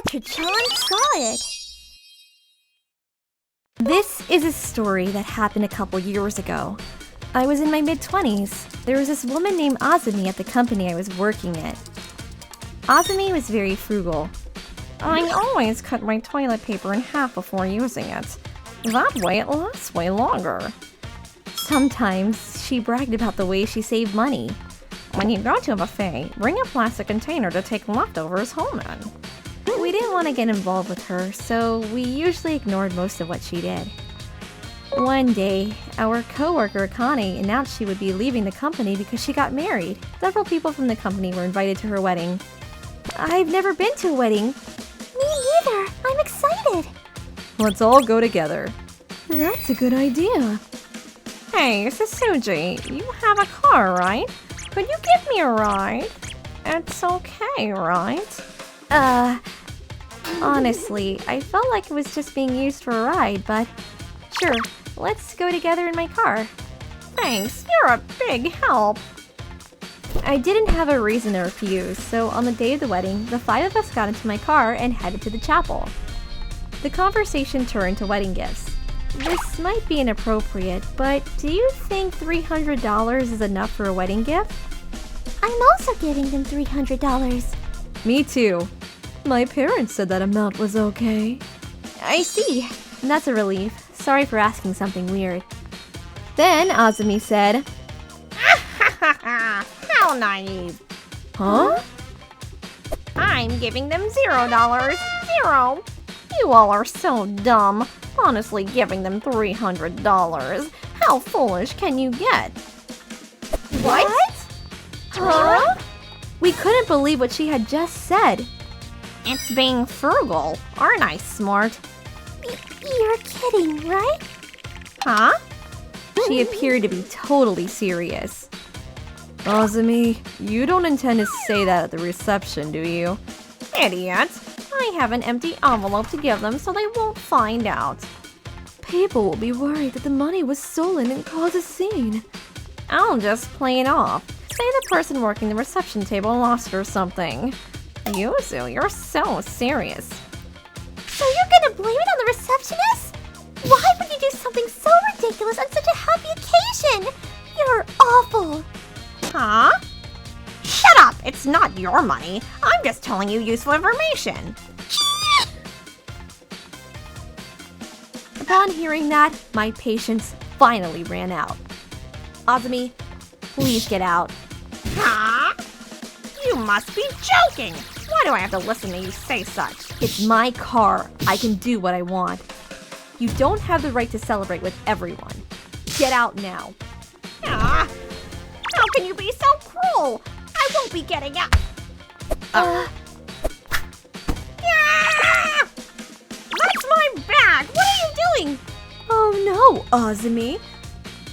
Etra-chan saw it. This is a story that happened a couple years ago. I was in my mid-20s. There was this woman named Azumi at the company I was working at. Azumi was very frugal. I always cut my toilet paper in half before using it. That way it lasts way longer. Sometimes she bragged about the way she saved money. When you go to a buffet, bring a plastic container to take leftovers home in. We didn't want to get involved with her, so we usually ignored most of what she did. One day, our coworker Akane announced she would be leaving the company because she got married. Several people from the company were invited to her wedding. I've never been to a wedding. Me neither. I'm excited. Let's all go together. That's a good idea. Hey, Sasuji, you have a car, right? Could you give me a ride? It's okay, right? Honestly, I felt like it was just being used for a ride, but sure, let's go together in my car. Thanks, you're a big help. I didn't have a reason to refuse, so on the day of the wedding, the 5 of us got into my car and headed to the chapel. The conversation turned to wedding gifts. This might be inappropriate, but do you think $300 is enough for a wedding gift? I'm also giving them $300. Me too. My parents said that amount was okay. I see. That's a relief. Sorry for asking something weird. Then Azumi said, How naive. Huh? I'm giving them $0. Zero. You all are so dumb. Honestly, giving them $300. How foolish can you get? What? Huh? We couldn't believe what she had just said. It's being frugal. Aren't I smart? You're kidding, right? Huh? She appeared to be totally serious. Azumi, you don't intend to say that at the reception, do you? Idiot. I have an empty envelope to give them so they won't find out. People will be worried that the money was stolen and cause a scene. I'll just play it off. Say the person working the reception table lost it or something. Yuzu, you're so serious. So you're gonna blame it on the receptionist? Why would you do something so ridiculous on such a happy occasion? You're awful. Huh? Shut up! It's not your money. I'm just telling you useful information. Upon hearing that, my patience finally ran out. Azumi, please get out. Huh? You must be joking! Why do I have to listen to you say such? It's my car. I can do what I want. You don't have the right to celebrate with everyone. Get out now. Ah, how can you be so cruel? I won't be getting out. Yeah! That's my bag! What are you doing? Oh no, Azumi.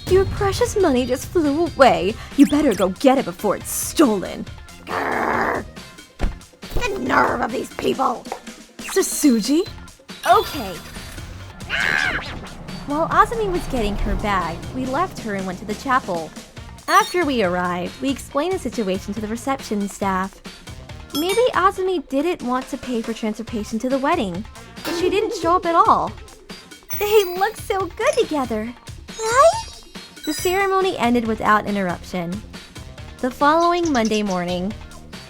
Your precious money just flew away. You better go get it before it's stolen. Grr. The nerve of these people! Sasuji? Okay. While Azumi was getting her bag, we left her and went to the chapel. After we arrived, we explained the situation to the reception staff. Maybe Azumi didn't want to pay for transportation to the wedding, but she didn't show up at all. They look so good together, right? The ceremony ended without interruption. The following Monday morning.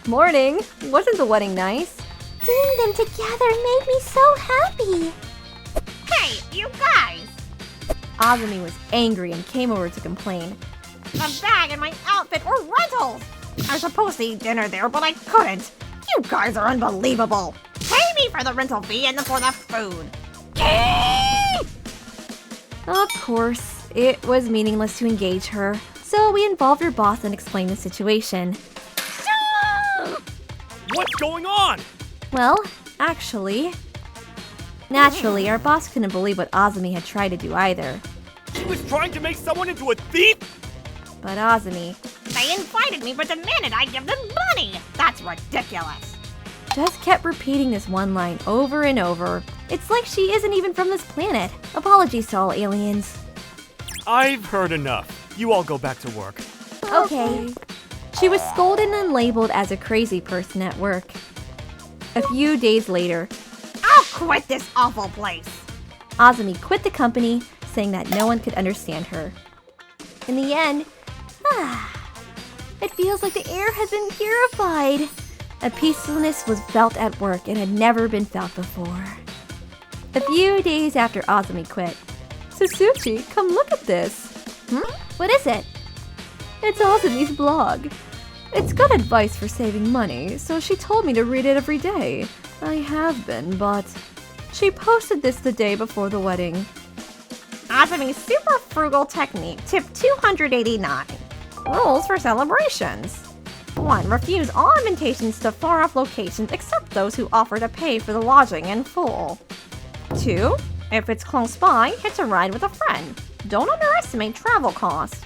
Morning! Wasn't the wedding nice? Seeing them together made me so happy. Hey, you guys! Azumi was angry and came over to complain. The bag and my outfit were rentals! I was supposed to eat dinner there, but I couldn't. You guys are unbelievable. Pay me for the rental fee and for the food. Of course, it was meaningless to engage her, so we involved her boss and explained the situation. What's going on? Well, actually... Naturally, our boss couldn't believe what Azumi had tried to do either. She was trying to make someone into a thief? But Azumi They invited me but demanded I give them money. That's ridiculous. just kept repeating this one line over and over. It's like she isn't even from this planet. Apologies to all aliens. I've heard enough. You all go back to work. Okay. She was scolded and labeled as a crazy person at work. A few days later, I'll quit this awful place. Azumi quit the company, saying that no one could understand her. In the end, it feels like the air has been purified. A peacefulness was felt at work and had never been felt before. A few days after Azumi quit, Susuchi, come look at this. What is it? It's Azumi's blog. It's good advice for saving money, so she told me to read it every day. I have been, but she posted this the day before the wedding. Azumi's super frugal technique, tip 289. Rules for celebrations. 1. Refuse all invitations to far-off locations except those who offer to pay for the lodging in full. 2. If it's close by, hitch a ride with a friend. Don't underestimate travel costs.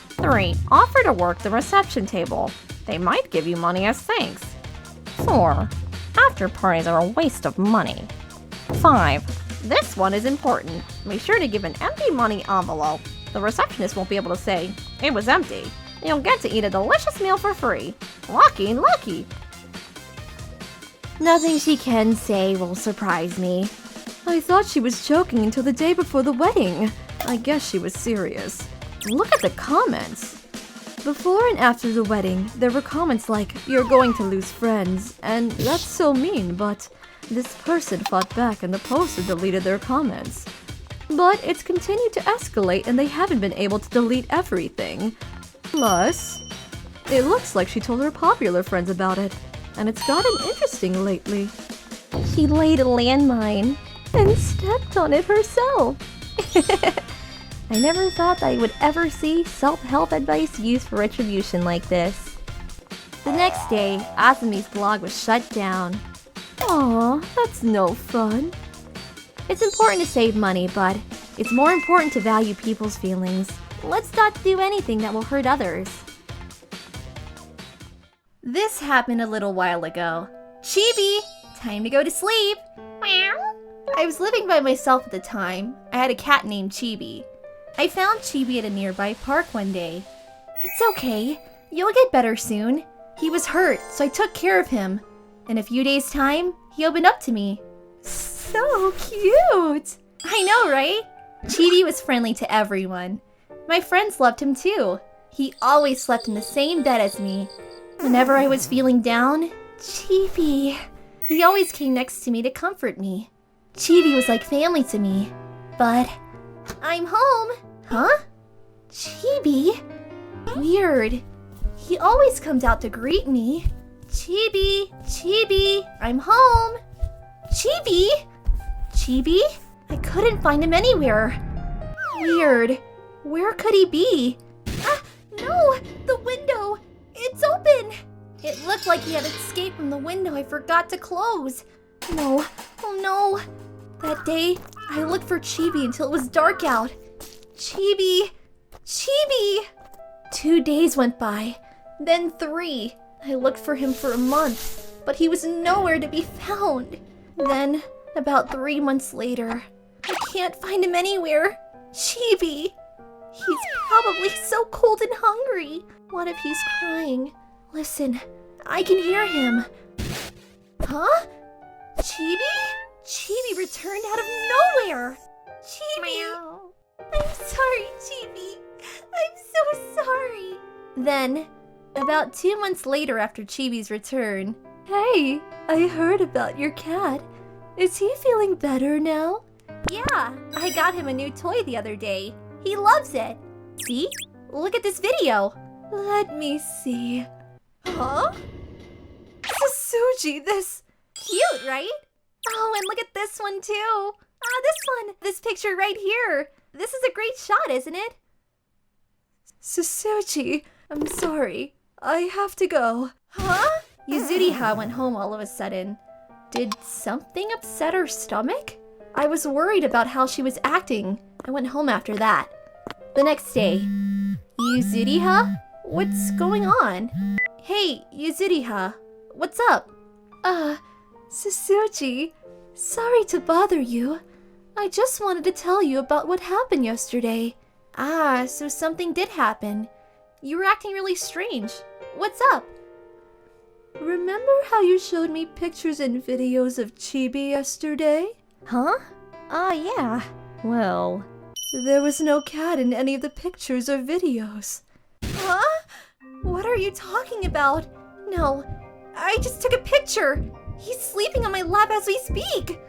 3. Offer to work the reception table. They might give you money as thanks. 4. After parties are a waste of money. 5. This one is important. Make sure to give an empty money envelope. The receptionist won't be able to say, "It was empty." You'll get to eat a delicious meal for free. Lucky, lucky. Nothing she can say will surprise me. I thought she was joking until the day before the wedding. I guess she was serious. Look at the comments. Before and after the wedding, there were comments like, "You're going to lose friends," and "That's so mean," but this person fought back and the poster deleted their comments. But it's continued to escalate and they haven't been able to delete everything. Plus, it looks like she told her popular friends about it, and it's gotten interesting lately. She laid a landmine and stepped on it herself. I never thought that I would ever see self-help advice used for retribution like this. The next day, Azumi's blog was shut down. Aw, that's no fun. It's important to save money, but it's more important to value people's feelings. Let's not do anything that will hurt others. This happened a little while ago. Chibi, time to go to sleep. I was living by myself at the time. I had a cat named Chibi. I found Chibi at a nearby park one day. It's okay. You'll get better soon. He was hurt, so I took care of him. In a few days' time, he opened up to me. So cute! I know, right? Chibi was friendly to everyone. My friends loved him too. He always slept in the same bed as me. Whenever I was feeling down, Chibi. He always came next to me to comfort me. Chibi was like family to me. But I'm home. Huh? Chibi? Weird. He always comes out to greet me. Chibi, Chibi, I'm home. Chibi? Chibi? I couldn't find him anywhere. Weird. Where could he be? No! The window! It's open! It looked like he had escaped from the window I forgot to close. No. Oh no. That day, I looked for Chibi until it was dark out. Chibi! Chibi! 2 days went by. Then 3. I looked for him for a month, but he was nowhere to be found. Then, about 3 months later, I can't find him anywhere. Chibi! He's probably so cold and hungry. What if he's crying? Listen, I can hear him. Huh? Chibi? Chibi returned out of nowhere! Chibi! I'm sorry, Chibi. I'm so sorry. Then, about 2 months later after Chibi's return, "Hey, I heard about your cat. Is he feeling better now?" "Yeah, I got him a new toy the other day. He loves it. See? Look at this video." Let me see. Huh? Susuji, this... Cute, right? Oh, and look at this one too. This one. This picture right here. This is a great shot, isn't it? Susuji, I'm sorry. I have to go. Huh? Yuzuriha went home all of a sudden. Did something upset her stomach? I was worried about how she was acting. I went home after that. The next day. Yuzuriha? What's going on? Hey, Yuzuriha. What's up? Susuji. Sorry to bother you. I just wanted to tell you about what happened yesterday. So something did happen. You were acting really strange. What's up? remember how you showed me pictures and videos of Chibi yesterday? Huh? Yeah. Well, There was no cat in any of the pictures or videos. Huh? What are you talking about? No, I just took a picture. He's sleeping on my lap as we speak.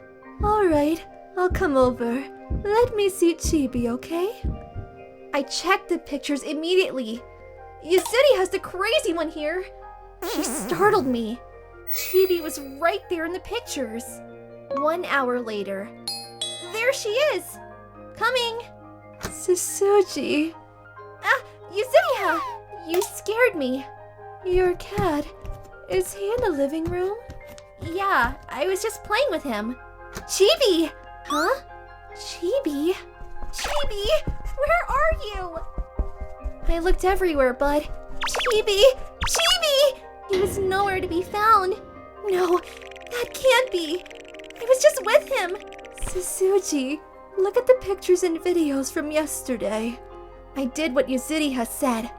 Alright, I'll come over. Let me see Chibi, okay? I checked the pictures immediately. Yazidi has the crazy one here. She startled me. Chibi was right there in the pictures. 1 hour later. There she is! Coming! Susuji, Yuzidia! You scared me. your cat. Is he in the living room? Yeah, I was just playing with him. Chibi! Huh? Chibi? Chibi! Where are you? I looked everywhere, but... Chibi! Chibi! He was nowhere to be found. No, that can't be. I was just with him. Susuji, look at the pictures and videos from yesterday. I did what Yazidi has said.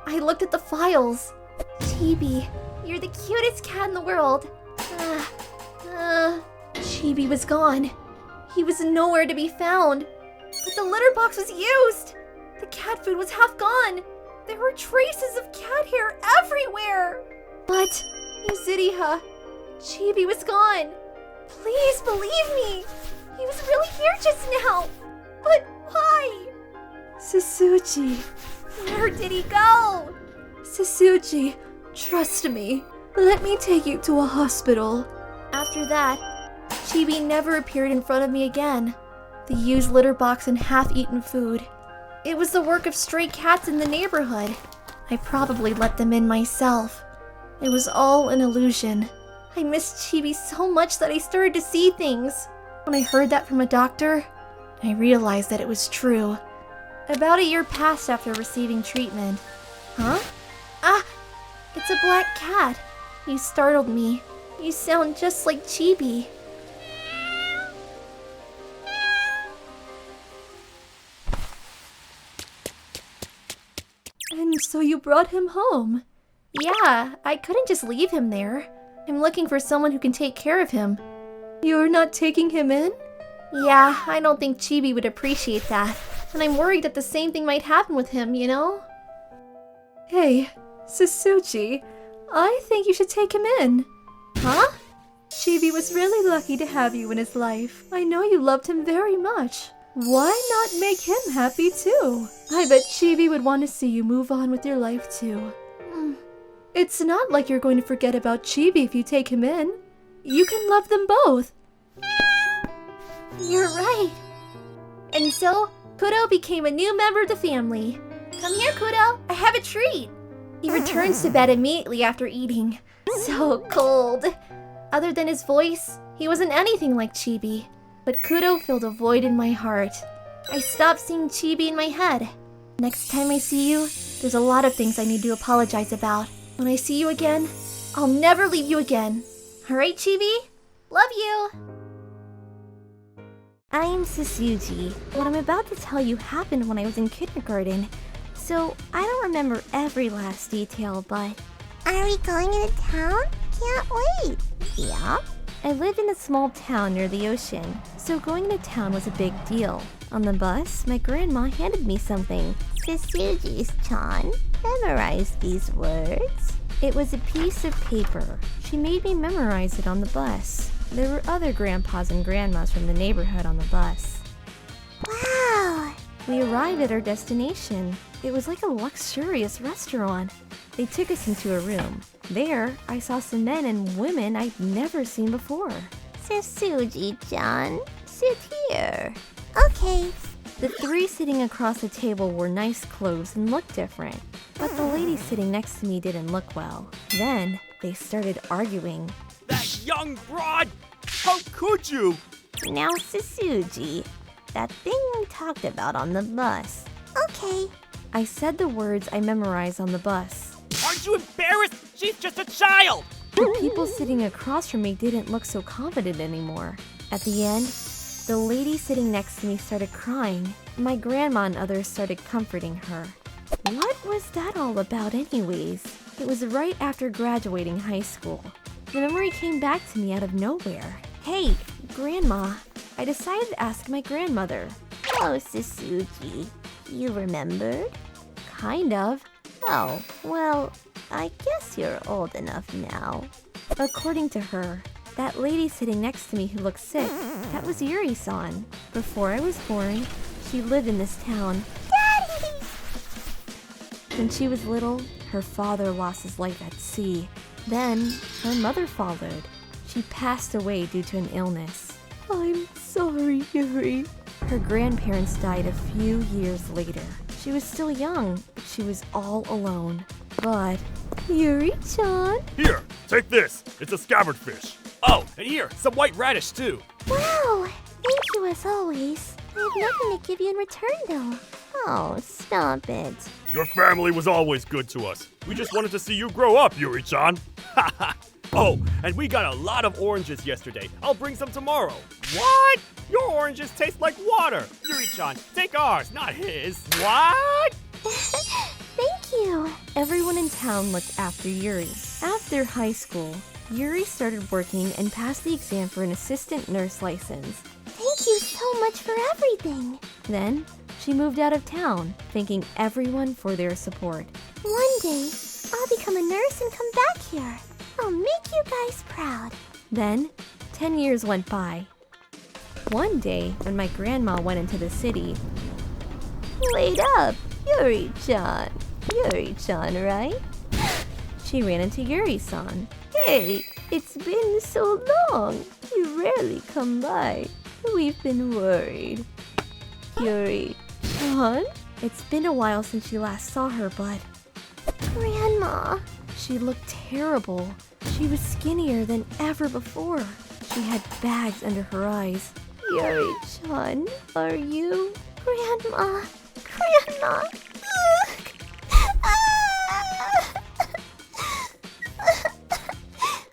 I looked at the files. Chibi, you're the cutest cat in the world. Chibi was gone. He was nowhere to be found. But the litter box was used. The cat food was half gone. There were traces of cat hair everywhere. But, Yuzidia, Chibi was gone. Please believe me. He was really here just now. But why? Susuji, Where did he go? Susuji, trust me. Let me take you to a hospital. After that, Chibi never appeared in front of me again. The used litter box and half-eaten food. It was the work of stray cats in the neighborhood. I probably let them in myself. It was all an illusion. I missed Chibi so much that I started to see things. When I heard that from a doctor, I realized that it was true. About a year passed after receiving treatment. Huh? It's a black cat. You startled me. You sound just like Chibi. And so you brought him home. Yeah, I couldn't just leave him there. I'm looking for someone who can take care of him. You're not taking him in? Yeah, I don't think Chibi would appreciate that. And I'm worried that the same thing might happen with him, you know? Hey, Susuji, I think you should take him in. Huh? Chibi was really lucky to have you in his life. I know you loved him very much. Why not make him happy too? I bet Chibi would want to see you move on with your life too. It's not like you're going to forget about Chibi if you take him in. You can love them both. You're right. And so, Kudo became a new member of the family. Come here, Kudo. I have a treat. He returns to bed immediately after eating. So cold. Other than his voice, he wasn't anything like Chibi. But Kudo filled a void in my heart. I stopped seeing Chibi in my head. Next time I see you, there's a lot of things I need to apologize about. When I see you again, I'll never leave you again. Alright, Chibi? Love you! I'm Susuji. What I'm about to tell you happened when I was in kindergarten, so I don't remember every last detail, but... Are we going into town? Can't wait! Yeah? I lived in a small town near the ocean, so going to town was a big deal. On the bus, my grandma handed me something. Susuji's-chan, memorize these words. It was a piece of paper. She made me memorize it on the bus. There were other grandpas and grandmas from the neighborhood on the bus. Wow! We arrived at our destination. It was like a luxurious restaurant. They took us into a room. There, I saw some men and women I'd never seen before. Susuji-chan, sit here. Okay. The three sitting across the table wore nice clothes and looked different, but the lady sitting next to me didn't look well. Then, they started arguing. That young broad! How could you? Now, Susuji, that thing we talked about on the bus. Okay. I said the words I memorized on the bus. Aren't you embarrassed? She's just a child! The people sitting across from me didn't look so confident anymore. At the end, the lady sitting next to me started crying. My grandma and others started comforting her. What was that all about anyways? It was right after graduating high school. The memory came back to me out of nowhere. Hey, Grandma. I decided to ask my grandmother. Oh, Suzuki, you remembered? Kind of. Oh, well, I guess you're old enough now. According to her, that lady sitting next to me who looked sick, that was Yuri-san. Before I was born, she lived in this town. Daddy! When she was little, her father lost his life at sea. Then, her mother followed. She passed away due to an illness. I'm sorry, Yuri. Her grandparents died a few years later. She was still young, but she was all alone. But, Yuri-chan? Here, take this. It's a scabbard fish. Oh, and here, some white radish too. Wow, thank you as always. I have nothing to give you in return, though. Oh, stop it. Your family was always good to us. We just wanted to see you grow up, Yuri-chan. Oh, and we got a lot of oranges yesterday. I'll bring some tomorrow. What? Your oranges taste like water. Yuri-chan, take ours, not his. What? Thank you. Everyone in town looked after Yuri. After high school, Yuri started working and passed the exam for an assistant nurse license. Thank you so much for everything. Then, she moved out of town, thanking everyone for their support. One day, I'll become a nurse and come back here. I'll make you guys proud. Then, 10 years went by. One day, when my grandma went into the city, Wait up, Yuri-chan. Yuri-chan, right? she ran into Yuri-san. Hey, it's been so long. You rarely come by. We've been worried. Yuri-chan? It's been a while since she last saw her, but Grandma. she looked terrible. She was skinnier than ever before. She had bags under her eyes. Yuri-chan, are you? Grandma. Grandma.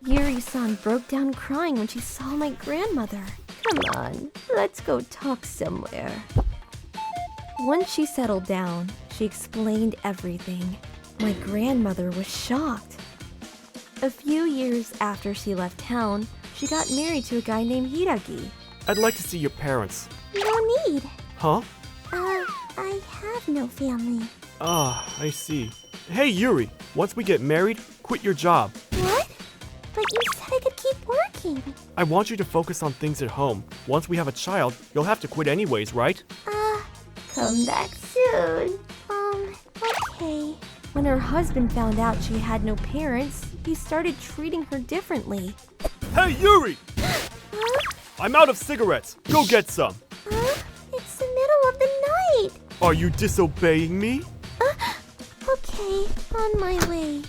Yuri-san broke down crying when she saw my grandmother. Come on, let's go talk somewhere. Once she settled down, she explained everything. My grandmother was shocked. A few years after she left town, she got married to a guy named Hiragi. I'd like to see your parents. No need. Huh? I have no family. Ah, I see. Hey, Yuri, once we get married, quit your job. What? But you said I could keep working. I want you to focus on things at home. Once we have a child, you'll have to quit anyways, right? Come back soon. Okay. When her husband found out she had no parents, he started treating her differently. Hey, Yuri! I'm out of cigarettes. Go get some. It's the middle of the night. Are you disobeying me? Okay, on my way.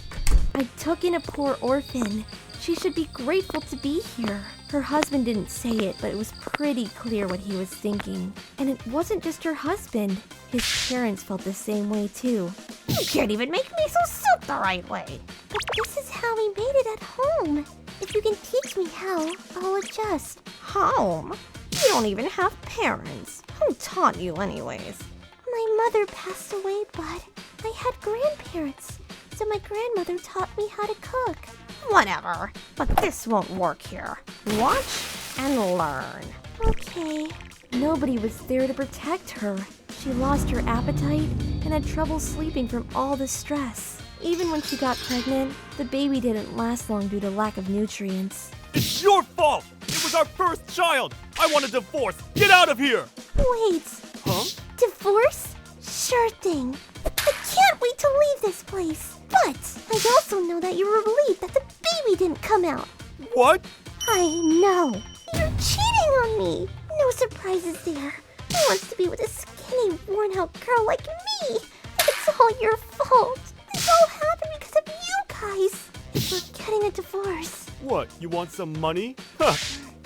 I took in a poor orphan. She should be grateful to be here. Her husband didn't say it, but it was pretty clear what he was thinking. And it wasn't just her husband. His parents felt the same way too. You can't even make miso soup the right way. But this is how we made it at home. If you can teach me how, I'll adjust. Home? You don't even have parents. Who taught you anyways? My mother passed away, but I had grandparents. So my grandmother taught me how to cook. Whatever. But this won't work here. Watch and learn. Okay. Nobody was there to protect her. She lost her appetite and had trouble sleeping from all the stress. Even when she got pregnant, the baby didn't last long due to lack of nutrients. It's your fault! It was our first child! I want a divorce! Get out of here! Wait. Huh? Divorce? Sure thing. I can't wait to leave this place. But I also know that you were relieved that the baby didn't come out. What? I know. You're cheating on me. No surprises there. Who wants to be with a skinny, worn-out girl like me? It's all your fault. This all happened because of you guys. We're getting a divorce. What, you want some money? Huh,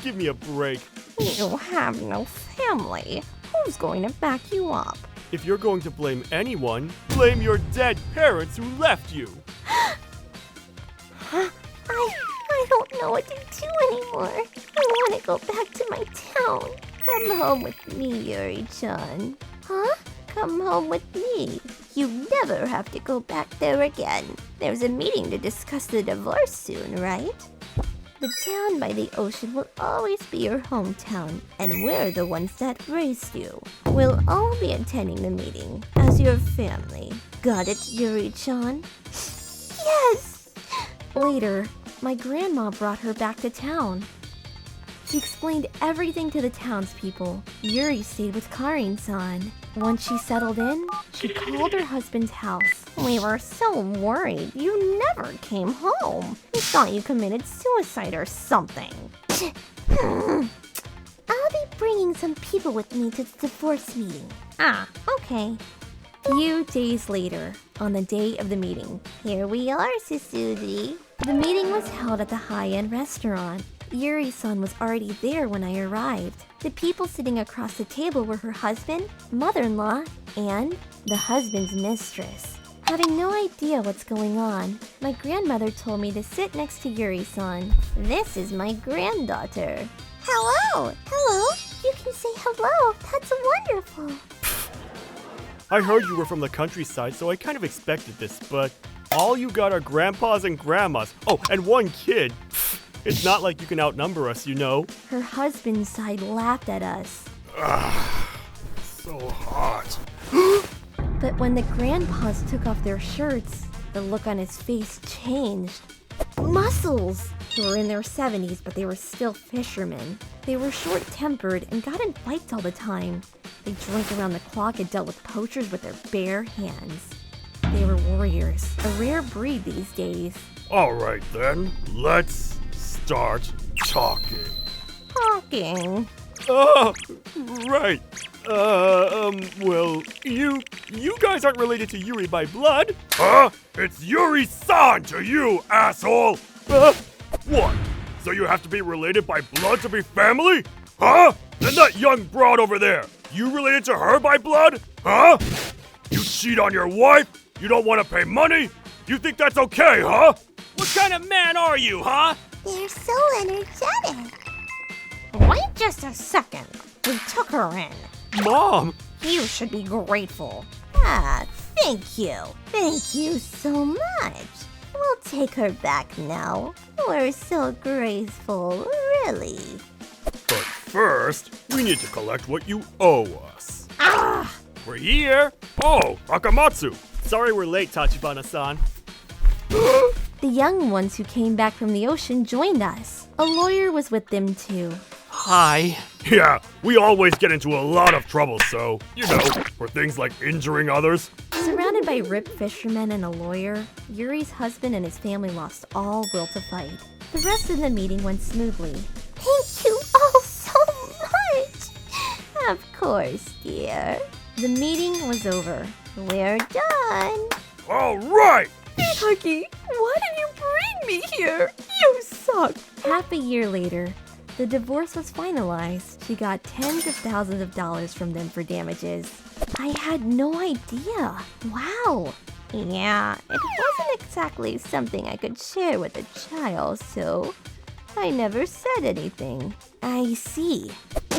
give me a break. You have no family. Who's going to back you up? If you're going to blame anyone, blame your dead parents who left you. I don't know what to do anymore. I want to go back to my town. Come home with me, Yuri-chan. Huh? Come home with me. You never have to go back there again. There's a meeting to discuss the divorce soon, right? The town by the ocean will always be your hometown, and we're the ones that raised you. We'll all be attending the meeting as your family. Got it, Yuri-chan? Yes! Later, my grandma brought her back to town. She explained everything to the townspeople. Yuri stayed with Karin-san. Once she settled in, she called her husband's house. We were so worried you never came home. We thought you committed suicide or something. I'll be bringing some people with me to the divorce meeting. Ah, okay. Few days later, on the day of the meeting, Here we are, Susuji. the meeting was held at the high-end restaurant. Yuri-san was already there when I arrived. The people sitting across the table were her husband, mother-in-law, and the husband's mistress. Having no idea what's going on, my grandmother told me to sit next to Yuri-san. This is my granddaughter. Hello! Hello! You can say hello. That's wonderful. I heard you were from the countryside, so I kind of expected this, but all you got are grandpas and grandmas. Oh, and one kid. It's not like you can outnumber us, you know. Her husband's side laughed at us. So hot. But when the grandpas took off their shirts, the look on his face changed. Muscles! They were in their 70s, but they were still fishermen. They were short-tempered and got in fights all the time. They drank around the clock and dealt with poachers with their bare hands. They were warriors, a rare breed these days. All right then, let's start talking. Talking. Oh, right. Well, you guys aren't related to Yuri by blood. Huh? It's Yuri-san to you, asshole. What? So you have to be related by blood to be family? Huh? And that young broad over there, you related to her by blood? Huh? You cheat on your wife? You don't want to pay money? You think that's okay, huh? What kind of man are you, huh? They're so energetic. Wait just a second. We took her in. Mom! You should be grateful. Ah, thank you. Thank you so much. We'll take her back now. We're so graceful, really. But first, we need to collect what you owe us. Ah! We're here! Oh, Akamatsu! Sorry we're late, Tachibana-san. The young ones who came back from the ocean joined us. A lawyer was with them too. Hi. Yeah, we always get into a lot of trouble, so, you know, for things like injuring others. Surrounded by ripped fishermen and a lawyer, Yuri's husband and his family lost all will to fight. The rest of the meeting went smoothly. Thank you all so much. Of course, dear. The meeting was over. We're done. All right! Huggy, why did you bring me here? You suck. Half a year later, the divorce was finalized. She got tens of thousands of dollars from them for damages. I had no idea. Wow. Yeah, it wasn't exactly something I could share with a child, so I never said anything. I see.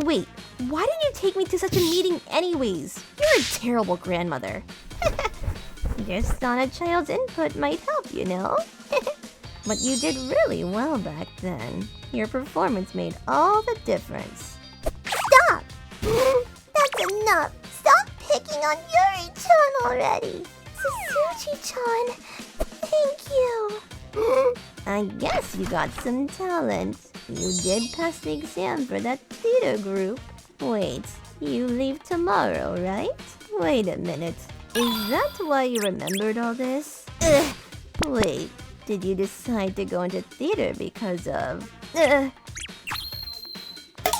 Wait, why didn't you take me to such a meeting anyways? You're a terrible grandmother. Just thought a child's input might help, you know? But you did really well back then. Your performance made all the difference. Stop! That's enough! Stop picking on Yuri-chan already! Suzuki-chan, thank you! I guess you got some talent. You did pass the exam for that theater group. Wait, you leave tomorrow, right? Wait a minute. Is that why you remembered all this? Wait, did you decide to go into theater because of...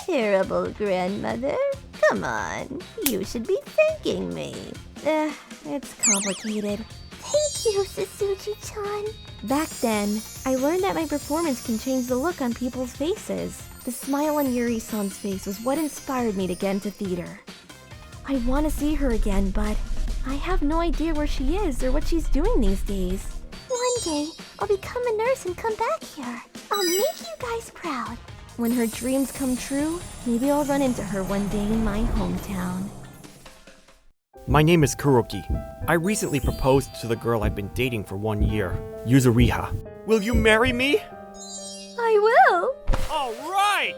Terrible grandmother. Come on, you should be thanking me. It's complicated. Thank you, Suzuki-chan. Back then, I learned that my performance can change the look on people's faces. The smile on Yuri-san's face was what inspired me to get into theater. I want to see her again, but I have no idea where she is or what she's doing these days. One day, I'll become a nurse and come back here. I'll make you guys proud. When her dreams come true, maybe I'll run into her one day in my hometown. My name is Kuroki. I recently proposed to the girl I've been dating for 1 year, Yuzuriha. Will you marry me? I will. All right!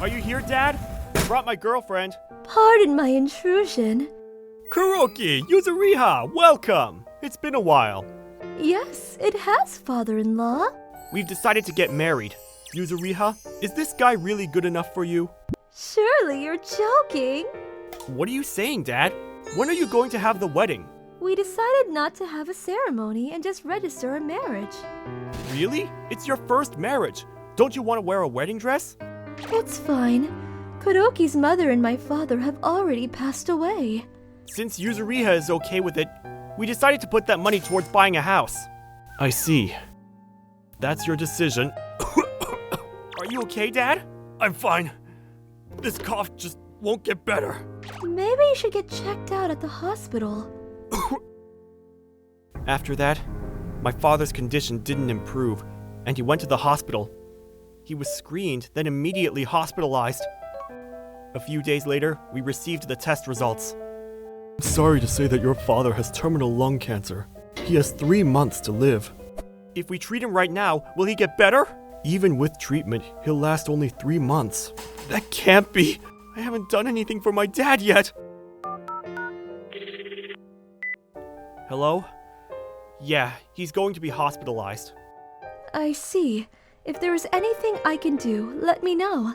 Are you here, Dad? I brought my girlfriend. Pardon my intrusion. Kuroki, Yuzuriha, welcome! It's been a while. Yes, it has, father-in-law. We've decided to get married. Yuzuriha, is this guy really good enough for you? Surely you're joking. What are you saying, Dad? When are you going to have the wedding? We decided not to have a ceremony and just register a marriage. Really? It's your first marriage. Don't you want to wear a wedding dress? It's fine. Kuroki's mother and my father have already passed away. Since Yuzuriha is okay with it, we decided to put that money towards buying a house. I see. That's your decision. Are you okay, Dad? I'm fine. This cough just won't get better. Maybe you should get checked out at the hospital. After that, my father's condition didn't improve, and he went to the hospital. He was screened, then immediately hospitalized. A few days later, we received the test results. Sorry to say that your father has terminal lung cancer. He has 3 months to live. If we treat him right now, will he get better? Even with treatment, he'll last only 3 months. That can't be. I haven't done anything for my dad yet. Hello? Yeah, he's going to be hospitalized. I see. If there is anything I can do, let me know.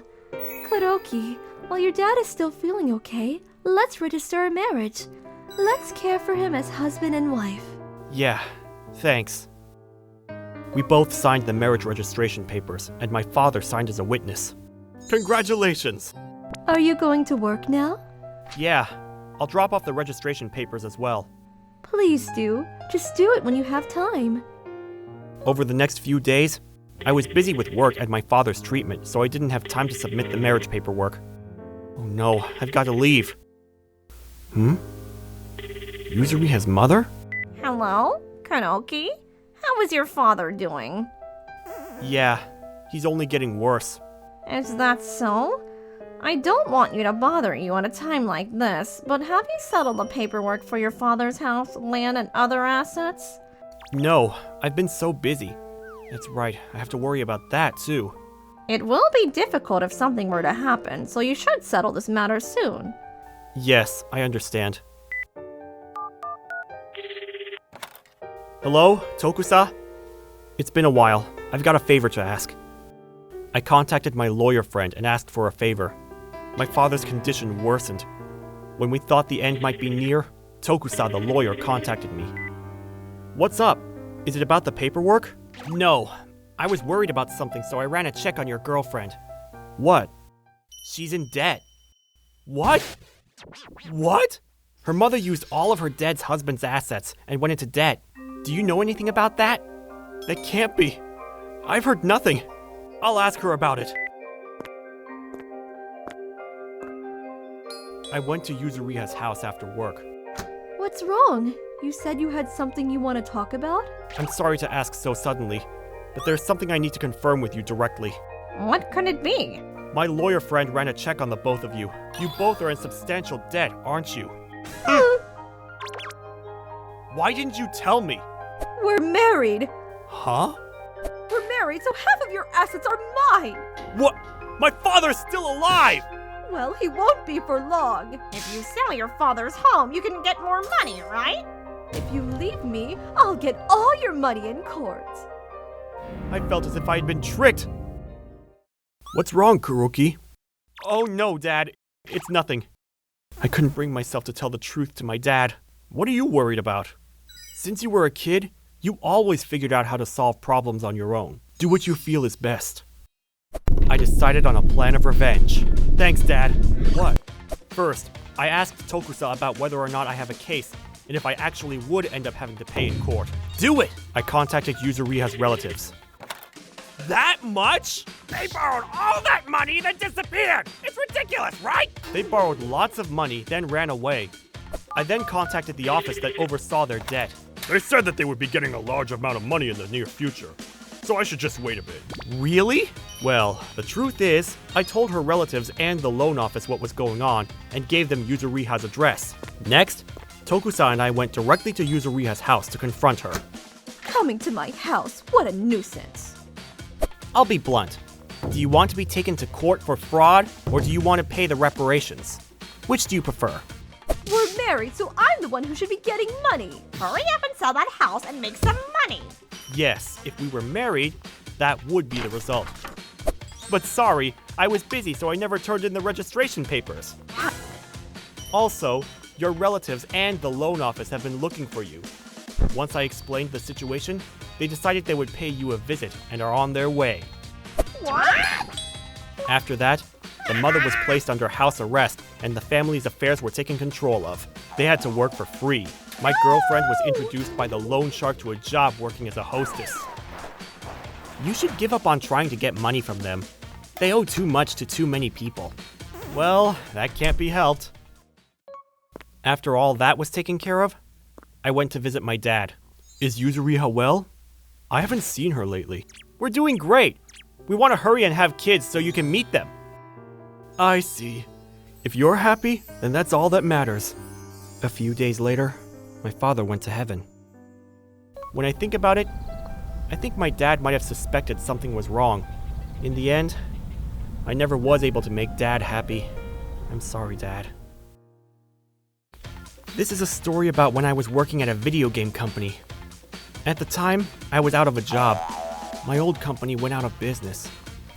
Kuroki, while your dad is still feeling okay, let's register a marriage. Let's care for him as husband and wife. Yeah, thanks. We both signed the marriage registration papers, and my father signed as a witness. Congratulations! Are you going to work now? Yeah, I'll drop off the registration papers as well. Please do. Just do it when you have time. Over the next few days, I was busy with work and my father's treatment, so I didn't have time to submit the marriage paperwork. Oh no, I've got to leave. Yuzuriha's mother? Hello, Kuroki? How is your father doing? Yeah, he's only getting worse. Is that so? I don't want you to bother you at a time like this, but have you settled the paperwork for your father's house, land, and other assets? No, I've been so busy. That's right, I have to worry about that too. It will be difficult if something were to happen, so you should settle this matter soon. Yes, I understand. Hello, Tokusa? It's been a while. I've got a favor to ask. I contacted my lawyer friend and asked for a favor. My father's condition worsened. When we thought the end might be near, Tokusa, the lawyer, contacted me. What's up? Is it about the paperwork? No. I was worried about something, so I ran a check on your girlfriend. What? She's in debt. What? What? Her mother used all of her dead husband's assets and went into debt. Do you know anything about that? That can't be. I've heard nothing. I'll ask her about it. I went to Yuzuriha's house after work. What's wrong? You said you had something you want to talk about? I'm sorry to ask so suddenly, but there's something I need to confirm with you directly. What could it be? My lawyer friend ran a check on the both of you. You both are in substantial debt, aren't you? Why didn't you tell me? We're married. Huh? We're married, so half of your assets are mine. What? My father's still alive! Well, he won't be for long. If you sell your father's home, you can get more money, right? If you leave me, I'll get all your money in court. I felt as if I had been tricked. What's wrong, Kuroki? Oh no, Dad. It's nothing. I couldn't bring myself to tell the truth to my dad. What are you worried about? Since you were a kid, you always figured out how to solve problems on your own. Do what you feel is best. I decided on a plan of revenge. Thanks, Dad. What? First, I asked Tokusa about whether or not I have a case, and if I actually would end up having to pay in court. Do it! I contacted Yuzuriha's relatives. That much? They borrowed all that money then disappeared! It's ridiculous, right? They borrowed lots of money, then ran away. I then contacted the office that oversaw their debt. They said that they would be getting a large amount of money in the near future. so I should just wait a bit. Really? Well, the truth is, I told her relatives and the loan office what was going on and gave them Yuzuriha's address. Next, Tokusa and I went directly to Yuzuriha's house to confront her. Coming to my house, what a nuisance. I'll be blunt. Do you want to be taken to court for fraud, or do you want to pay the reparations? Which do you prefer? We're married, so I'm the one who should be getting money. Hurry up and sell that house and make some money. Yes, if we were married, that would be the result. But sorry, I was busy, so I never turned in the registration papers. Also, your relatives and the loan office have been looking for you. Once I explained the situation, they decided they would pay you a visit and are on their way. What? After that, the mother was placed under house arrest and the family's affairs were taken control of. They had to work for free. My girlfriend was introduced by the loan shark to a job working as a hostess. You should give up on trying to get money from them. They owe too much to too many people. Well, that can't be helped. After all that was taken care of, I went to visit my dad. Is Yuzuriha well? I haven't seen her lately. We're doing great. We want to hurry and have kids so you can meet them. I see. If you're happy, then that's all that matters. A few days later, my father went to heaven. When I think about it, I think my dad might have suspected something was wrong. In the end, I never was able to make Dad happy. I'm sorry, Dad. This is a story about when I was working at a video game company. At the time, I was out of a job. My old company went out of business.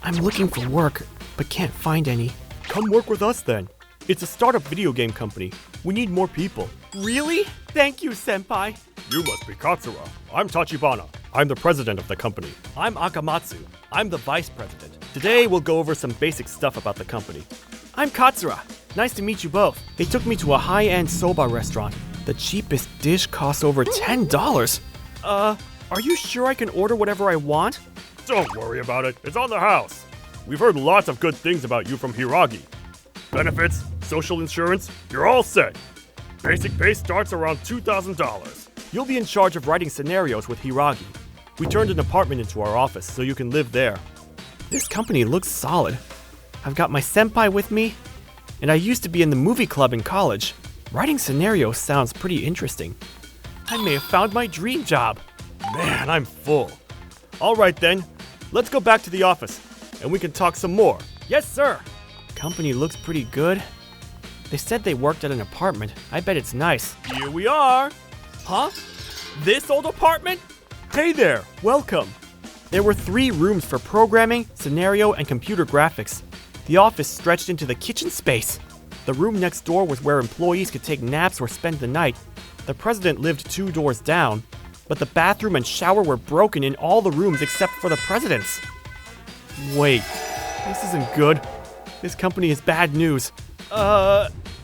I'm looking for work, but can't find any. Come work with us then. It's a startup video game company. We need more people. Really? Thank you, Senpai. You must be Katsura. I'm Tachibana. I'm the president of the company. I'm Akamatsu. I'm the vice president. Today we'll go over some basic stuff about the company. I'm Katsura. Nice to meet you both. They took me to a high-end soba restaurant. The cheapest dish costs over $10. Are you sure I can order whatever I want? Don't worry about it. It's on the house. We've heard lots of good things about you from Hiragi. Benefits, social insurance, you're all set. Basic pay starts around $2,000. You'll be in charge of writing scenarios with Hiragi. We turned an apartment into our office so you can live there. This company looks solid. I've got my senpai with me, and I used to be in the movie club in college. Writing scenarios sounds pretty interesting. I may have found my dream job. Man, I'm full. All right then, let's go back to the office, and we can talk some more. Yes, sir. Company looks pretty good. They said they worked at an apartment. I bet it's nice. Here we are. Huh? This old apartment? Hey there, welcome. There were 3 rooms for programming, scenario, and computer graphics. The office stretched into the kitchen space. The room next door was where employees could take naps or spend the night. The president lived 2 doors down, but the bathroom and shower were broken in all the rooms except for the president's. Wait, this isn't good. This company is bad news.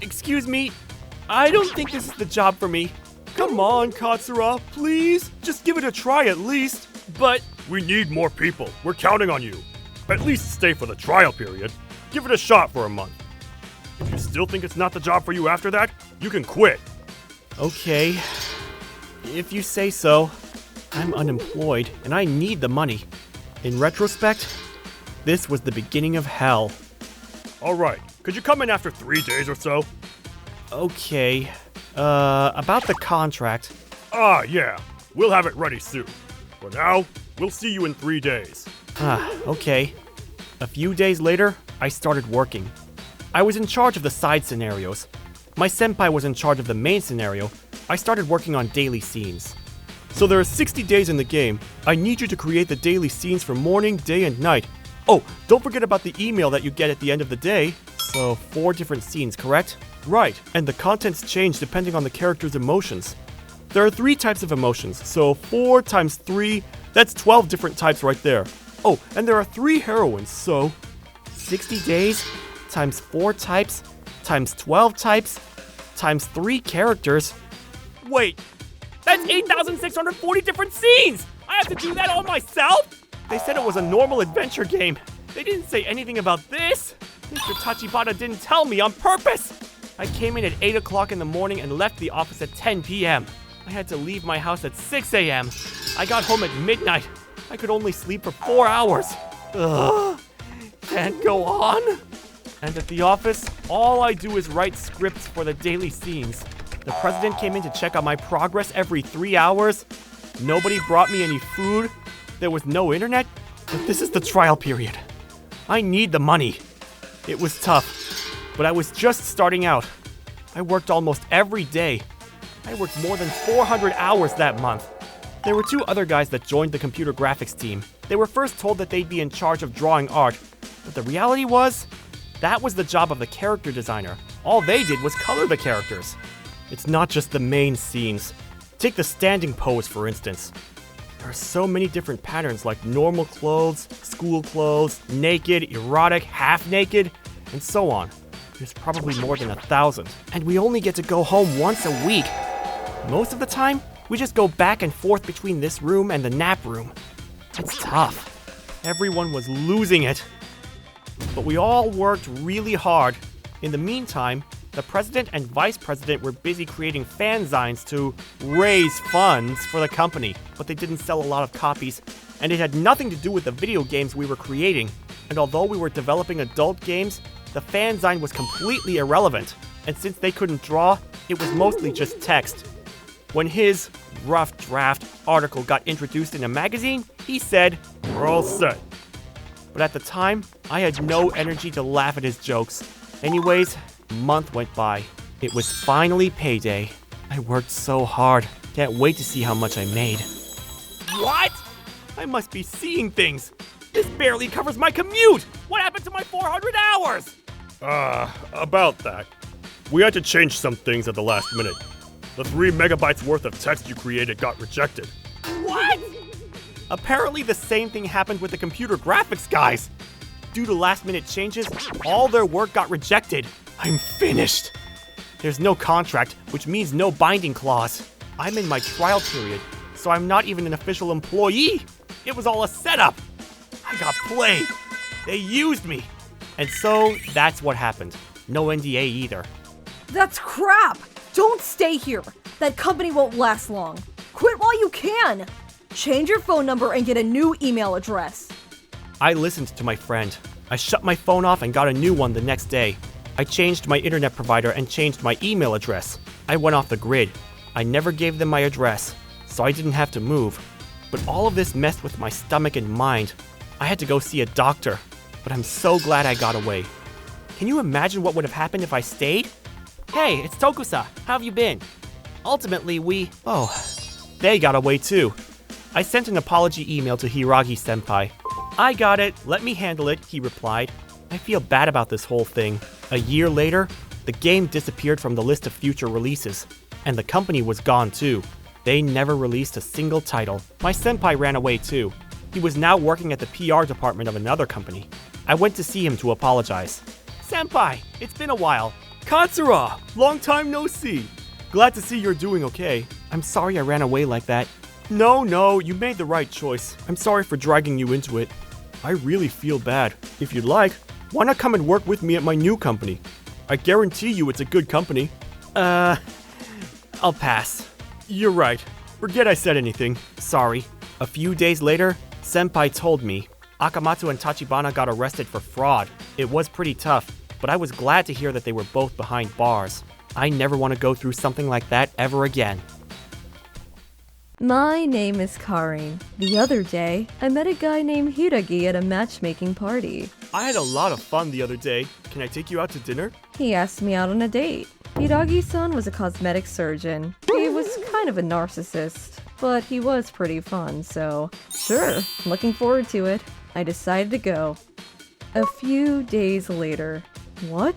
Excuse me? I don't think this is the job for me. Come on, Katsura, please. Just give it a try at least. But we need more people. We're counting on you. At least stay for the trial period. Give it a shot for a month. If you still think it's not the job for you after that, you can quit. Okay. If you say so. I'm unemployed, and I need the money. In retrospect, this was the beginning of hell. All right. Could you come in after 3 days or so? Okay. About the contract. Yeah. We'll have it ready soon. For now, we'll see you in 3 days. Okay. A few days later, I started working. I was in charge of the side scenarios. My senpai was in charge of the main scenario. I started working on daily scenes. So there are 60 days in the game. I need you to create the daily scenes for morning, day, and night. Oh, don't forget about the email that you get at the end of the day. So 4 different scenes, correct? Right, and the contents change depending on the character's emotions. There are 3 types of emotions, so 4 times 3, that's 12 different types right there. Oh, and there are 3 heroines, so 60 days times 4 types times 12 types times 3 characters. Wait, that's 8,640 different scenes! I have to do that all myself? They said it was a normal adventure game. They didn't say anything about this. Mr. Tachibana didn't tell me on purpose. I came in at 8 o'clock in the morning and left the office at 10 p.m. I had to leave my house at 6 a.m. I got home at midnight. I could only sleep for 4 hours. Ugh, can't go on. And at the office, all I do is write scripts for the daily scenes. The president came in to check on my progress every 3 hours. Nobody brought me any food. There was no internet. But this is the trial period. I need the money. It was tough, but I was just starting out. I worked almost every day. I worked more than 400 hours that month. There were 2 other guys that joined the computer graphics team. They were first told that they'd be in charge of drawing art, but the reality was, that was the job of the character designer. All they did was color the characters. It's not just the main scenes. Take the standing pose, for instance. There are so many different patterns like normal clothes, school clothes, naked, erotic, half-naked, and so on. There's probably more than 1,000. And we only get to go home once a week. Most of the time, we just go back and forth between this room and the nap room. It's tough. Everyone was losing it. But we all worked really hard. In the meantime, the president and vice president were busy creating fanzines to raise funds for the company, but they didn't sell a lot of copies, and it had nothing to do with the video games we were creating. And although we were developing adult games, the fanzine was completely irrelevant, and since they couldn't draw, it was mostly just text. When his rough draft article got introduced in a magazine, he said, "We're all set." But at the time, I had no energy to laugh at his jokes. Anyways, a month went by. It was finally payday. I worked so hard. Can't wait to see how much I made. What? I must be seeing things. This barely covers my commute. What happened to my 400 hours? About that. We had to change some things at the last minute. The 3 megabytes worth of text you created got rejected. What? Apparently the same thing happened with the computer graphics guys. Due to last-minute changes, all their work got rejected. I'm finished. There's no contract, which means no binding clause. I'm in my trial period, so I'm not even an official employee. It was all a setup. I got played. They used me. And so that's what happened. No NDA either. That's crap! Don't stay here. That company won't last long. Quit while you can. Change your phone number and get a new email address. I listened to my friend. I shut my phone off and got a new one the next day. I changed my internet provider and changed my email address. I went off the grid. I never gave them my address, so I didn't have to move. But all of this messed with my stomach and mind. I had to go see a doctor, but I'm so glad I got away. Can you imagine what would have happened if I stayed? Hey, it's Tokusa. How have you been? Ultimately, they got away too. I sent an apology email to Hiragi-senpai. "I got it, let me handle it," he replied. I feel bad about this whole thing. A year later, the game disappeared from the list of future releases, and the company was gone too. They never released a single title. My senpai ran away too. He was now working at the PR department of another company. I went to see him to apologize. "Senpai, it's been a while." Katsura! Long time no see. Glad to see you're doing okay. "I'm sorry I ran away like that." No, you made the right choice. I'm sorry for dragging you into it. I really feel bad. If you'd like, why not come and work with me at my new company? I guarantee you it's a good company. I'll pass. You're right. Forget I said anything. Sorry. A few days later, Senpai told me Akamatsu and Tachibana got arrested for fraud. It was pretty tough, but I was glad to hear that they were both behind bars. I never want to go through something like that ever again. My name is Karin. The other day, I met a guy named Hiragi at a matchmaking party. I had a lot of fun the other day. Can I take you out to dinner? He asked me out on a date. Hiragi-san was a cosmetic surgeon. He was kind of a narcissist, but he was pretty fun, so sure, I'm looking forward to it. I decided to go. A few days later. What?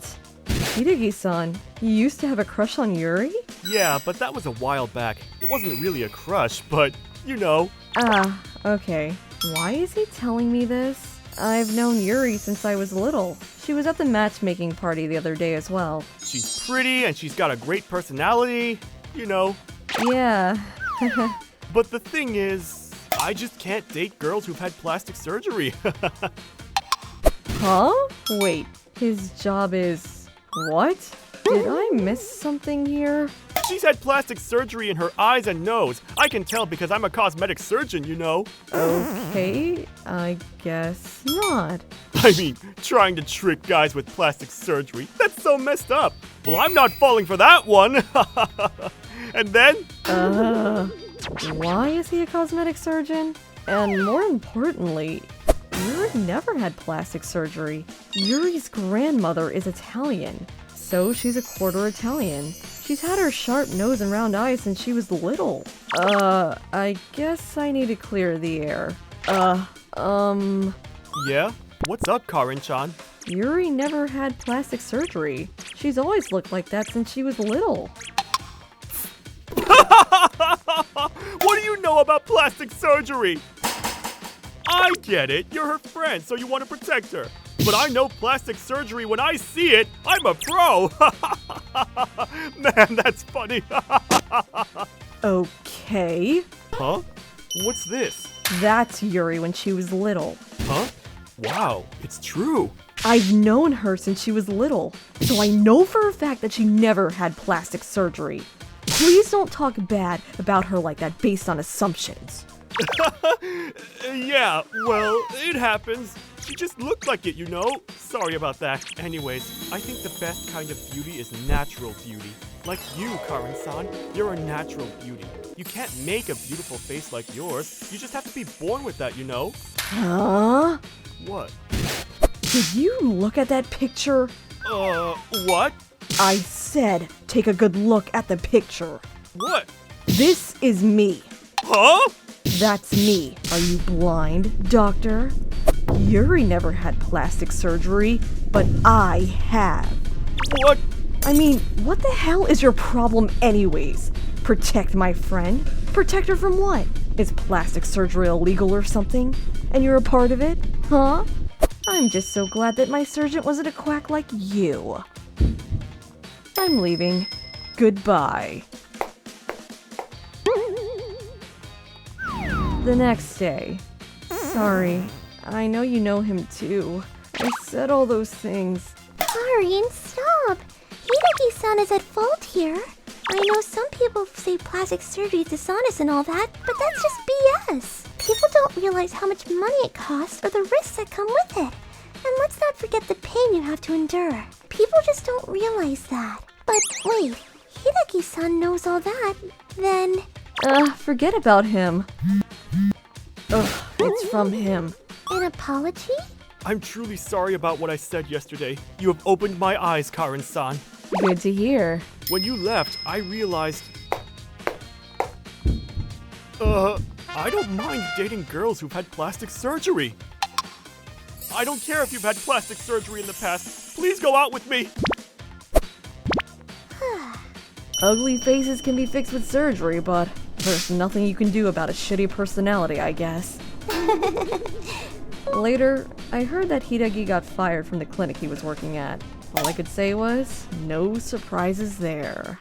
Hiragi-san, you used to have a crush on Yuri? Yeah, but that was a while back. It wasn't really a crush, but, you know. Ah, okay. Why is he telling me this? I've known Yuri since I was little. She was at the matchmaking party the other day as well. She's pretty and she's got a great personality, you know. Yeah. But the thing is, I just can't date girls who've had plastic surgery. Huh? Wait, his job is... what? Did I miss something here? She's had plastic surgery in her eyes and nose. I can tell because I'm a cosmetic surgeon, you know. Okay, I guess not. I mean, trying to trick guys with plastic surgery. That's so messed up. Well, I'm not falling for that one. And then? Why is he a cosmetic surgeon? And more importantly, Yuri never had plastic surgery. Yuri's grandmother is Italian, so she's a quarter Italian. She's had her sharp nose and round eyes since she was little. I guess I need to clear the air. Yeah? What's up, Karin-chan? Yuri never had plastic surgery. She's always looked like that since she was little. What do you know about plastic surgery? I get it. You're her friend, so you want to protect her. But I know plastic surgery when I see it. I'm a pro. Man, that's funny. Okay. Huh? What's this? That's Yuri when she was little. Huh? Wow, it's true. I've known her since she was little, so I know for a fact that she never had plastic surgery. Please don't talk bad about her like that based on assumptions. Yeah, well, it happens. She just looked like it, you know? Sorry about that. Anyways, I think the best kind of beauty is natural beauty. Like you, Karin-san, you're a natural beauty. You can't make a beautiful face like yours. You just have to be born with that, you know? Huh? What? Did you look at that picture? What? I said take a good look at the picture. What? This is me. Huh? That's me. Are you blind, doctor? Yuri never had plastic surgery, but I have. What? I mean, what the hell is your problem anyways? Protect my friend? Protect her from what? Is plastic surgery illegal or something? And you're a part of it? Huh? I'm just so glad that my surgeon wasn't a quack like you. I'm leaving. Goodbye. The next day. Sorry, I know you know him too. I said all those things. Karin, stop! Hideki-san is at fault here. I know some people say plastic surgery is dishonest and all that, but that's just BS. People don't realize how much money it costs or the risks that come with it. And let's not forget the pain you have to endure. People just don't realize that. But wait, Hideki-san knows all that, then... Forget about him. Ugh, it's from him. An apology? I'm truly sorry about what I said yesterday. You have opened my eyes, Karin-san. Good to hear. When you left, I realized... I don't mind dating girls who've had plastic surgery. I don't care if you've had plastic surgery in the past. Please go out with me. Ugly faces can be fixed with surgery, but there's nothing you can do about a shitty personality, I guess. Later, I heard that Hideki got fired from the clinic he was working at. All I could say was, no surprises there.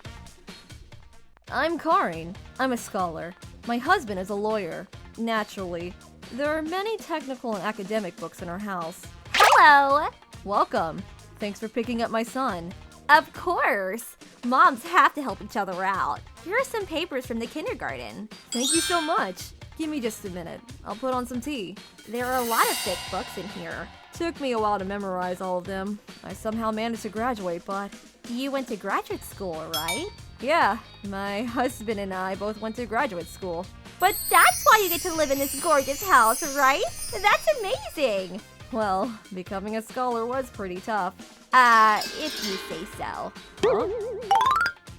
I'm Karin. I'm a scholar. My husband is a lawyer. Naturally. There are many technical and academic books in our house. Hello! Welcome. Thanks for picking up my son. Of course! Moms have to help each other out. Here are some papers from the kindergarten. Thank you so much. Give me just a minute. I'll put on some tea. There are a lot of thick books in here. Took me a while to memorize all of them. I somehow managed to graduate, but... You went to graduate school, right? Yeah, my husband and I both went to graduate school. But that's why you get to live in this gorgeous house, right? That's amazing! Well, becoming a scholar was pretty tough. If you say so. Huh?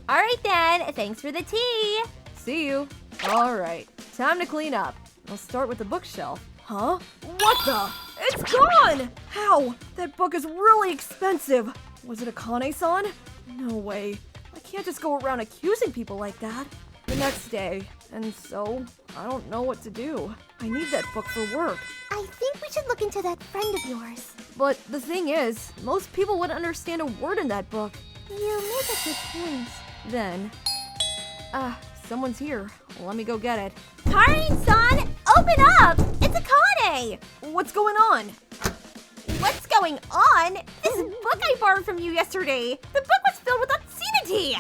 Alright then, thanks for the tea! See you. Alright, time to clean up. I'll start with the bookshelf. Huh? What the? It's gone! How? That book is really expensive. Was it a Kane-san? No way. I can't just go around accusing people like that. The next day, and so, I don't know what to do. I need that book for work. I think we should look into that friend of yours. But the thing is, most people wouldn't understand a word in that book. You make a good point. Then, someone's here. Let me go get it. Karin-san, open up! It's Akane! What's going on? What's going on? This book I borrowed from you yesterday. The book was filled with obscenity.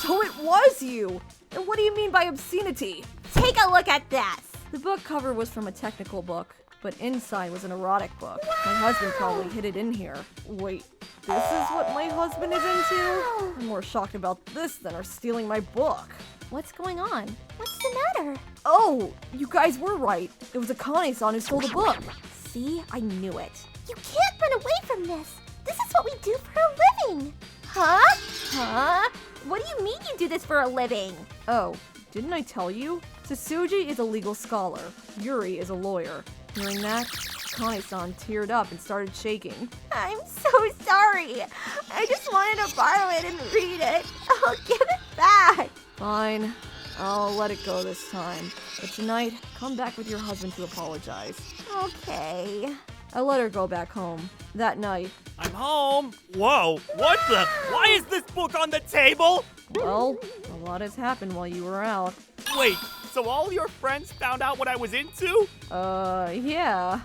So it was you! And what do you mean by obscenity? Take a look at this. The book cover was from a technical book, but inside was an erotic book. My husband probably hid it in here. Wait, this is what my husband is into? I'm more shocked about this than her stealing my book. What's going on? What's the matter? Oh, you guys were right. It was Akane-san who stole the book. See? I knew it. You can't run away from this. This is what we do for a living. Huh? Huh? What do you mean you do this for a living? Oh, didn't I tell you? Tsuji is a legal scholar. Yuri is a lawyer. Hearing that, Akane-san teared up and started shaking. I'm so sorry. I just wanted to borrow it and read it. I'll give it back. Fine, I'll let it go this time. But tonight, come back with your husband to apologize. Okay. I let her go back home. That night, I'm home. Whoa, what the? Why is this book on the table? well, a lot has happened while you were out. Wait, so all your friends found out what I was into? Yeah.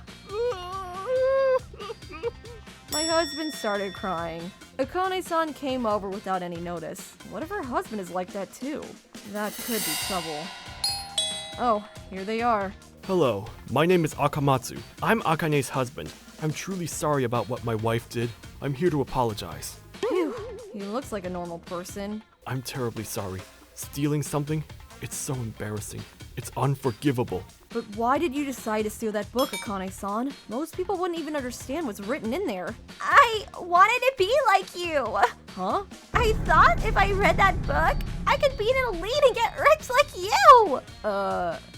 My husband started crying. Akane-san came over without any notice. What if her husband is like that too? That could be trouble. Oh, here they are. Hello, my name is Akamatsu. I'm Akane's husband. I'm truly sorry about what my wife did. I'm here to apologize. Phew, he looks like a normal person. I'm terribly sorry. Stealing something? It's so embarrassing. It's unforgivable. But why did you decide to steal that book, Akane-san? Most people wouldn't even understand what's written in there. I wanted to be like you. Huh? I thought if I read that book, I could be an elite and get rich like you.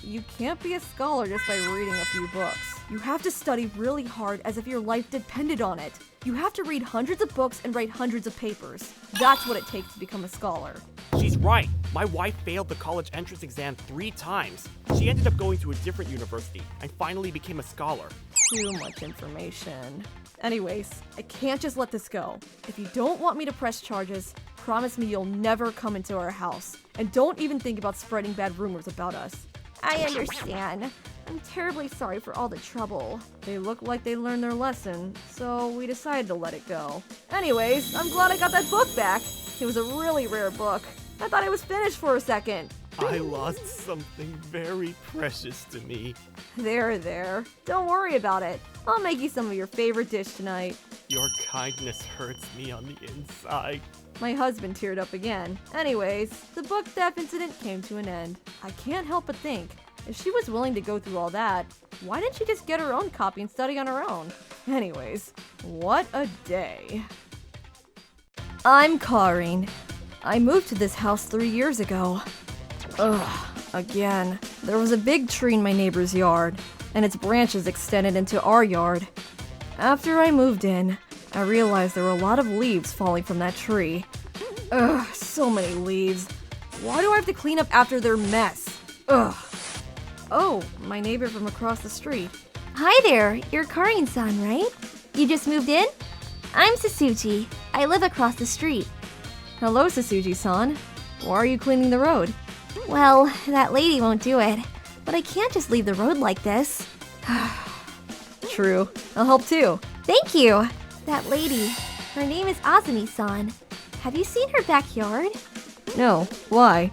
You can't be a scholar just by reading a few books. You have to study really hard as if your life depended on it. You have to read hundreds of books and write hundreds of papers. That's what it takes to become a scholar. She's right. My wife failed the college entrance exam 3 times. She ended up going to a different university and finally became a scholar. Too much information. Anyways, I can't just let this go. If you don't want me to press charges, promise me you'll never come into our house. And don't even think about spreading bad rumors about us. I understand. I'm terribly sorry for all the trouble. They look like they learned their lesson, so we decided to let it go. Anyways, I'm glad I got that book back. It was a really rare book. I thought I was finished for a second. I lost something very precious to me. There. Don't worry about it. I'll make you some of your favorite dish tonight. Your kindness hurts me on the inside. My husband teared up again. Anyways, the book theft incident came to an end. I can't help but think, if she was willing to go through all that, why didn't she just get her own copy and study on her own? Anyways, what a day. I'm Karin. I moved to this house 3 years ago. Ugh, again. There was a big tree in my neighbor's yard, and its branches extended into our yard. After I moved in, I realized there were a lot of leaves falling from that tree. Ugh, so many leaves. Why do I have to clean up after their mess? Ugh. Oh, my neighbor from across the street. Hi there, you're Karin-san, right? You just moved in? I'm Sasuji. I live across the street. Hello, Sasuji-san. Why are you cleaning the road? Well, that lady won't do it. But I can't just leave the road like this. True. I'll help too. Thank you. That lady, her name is Azumi-san. Have you seen her backyard? No. Why?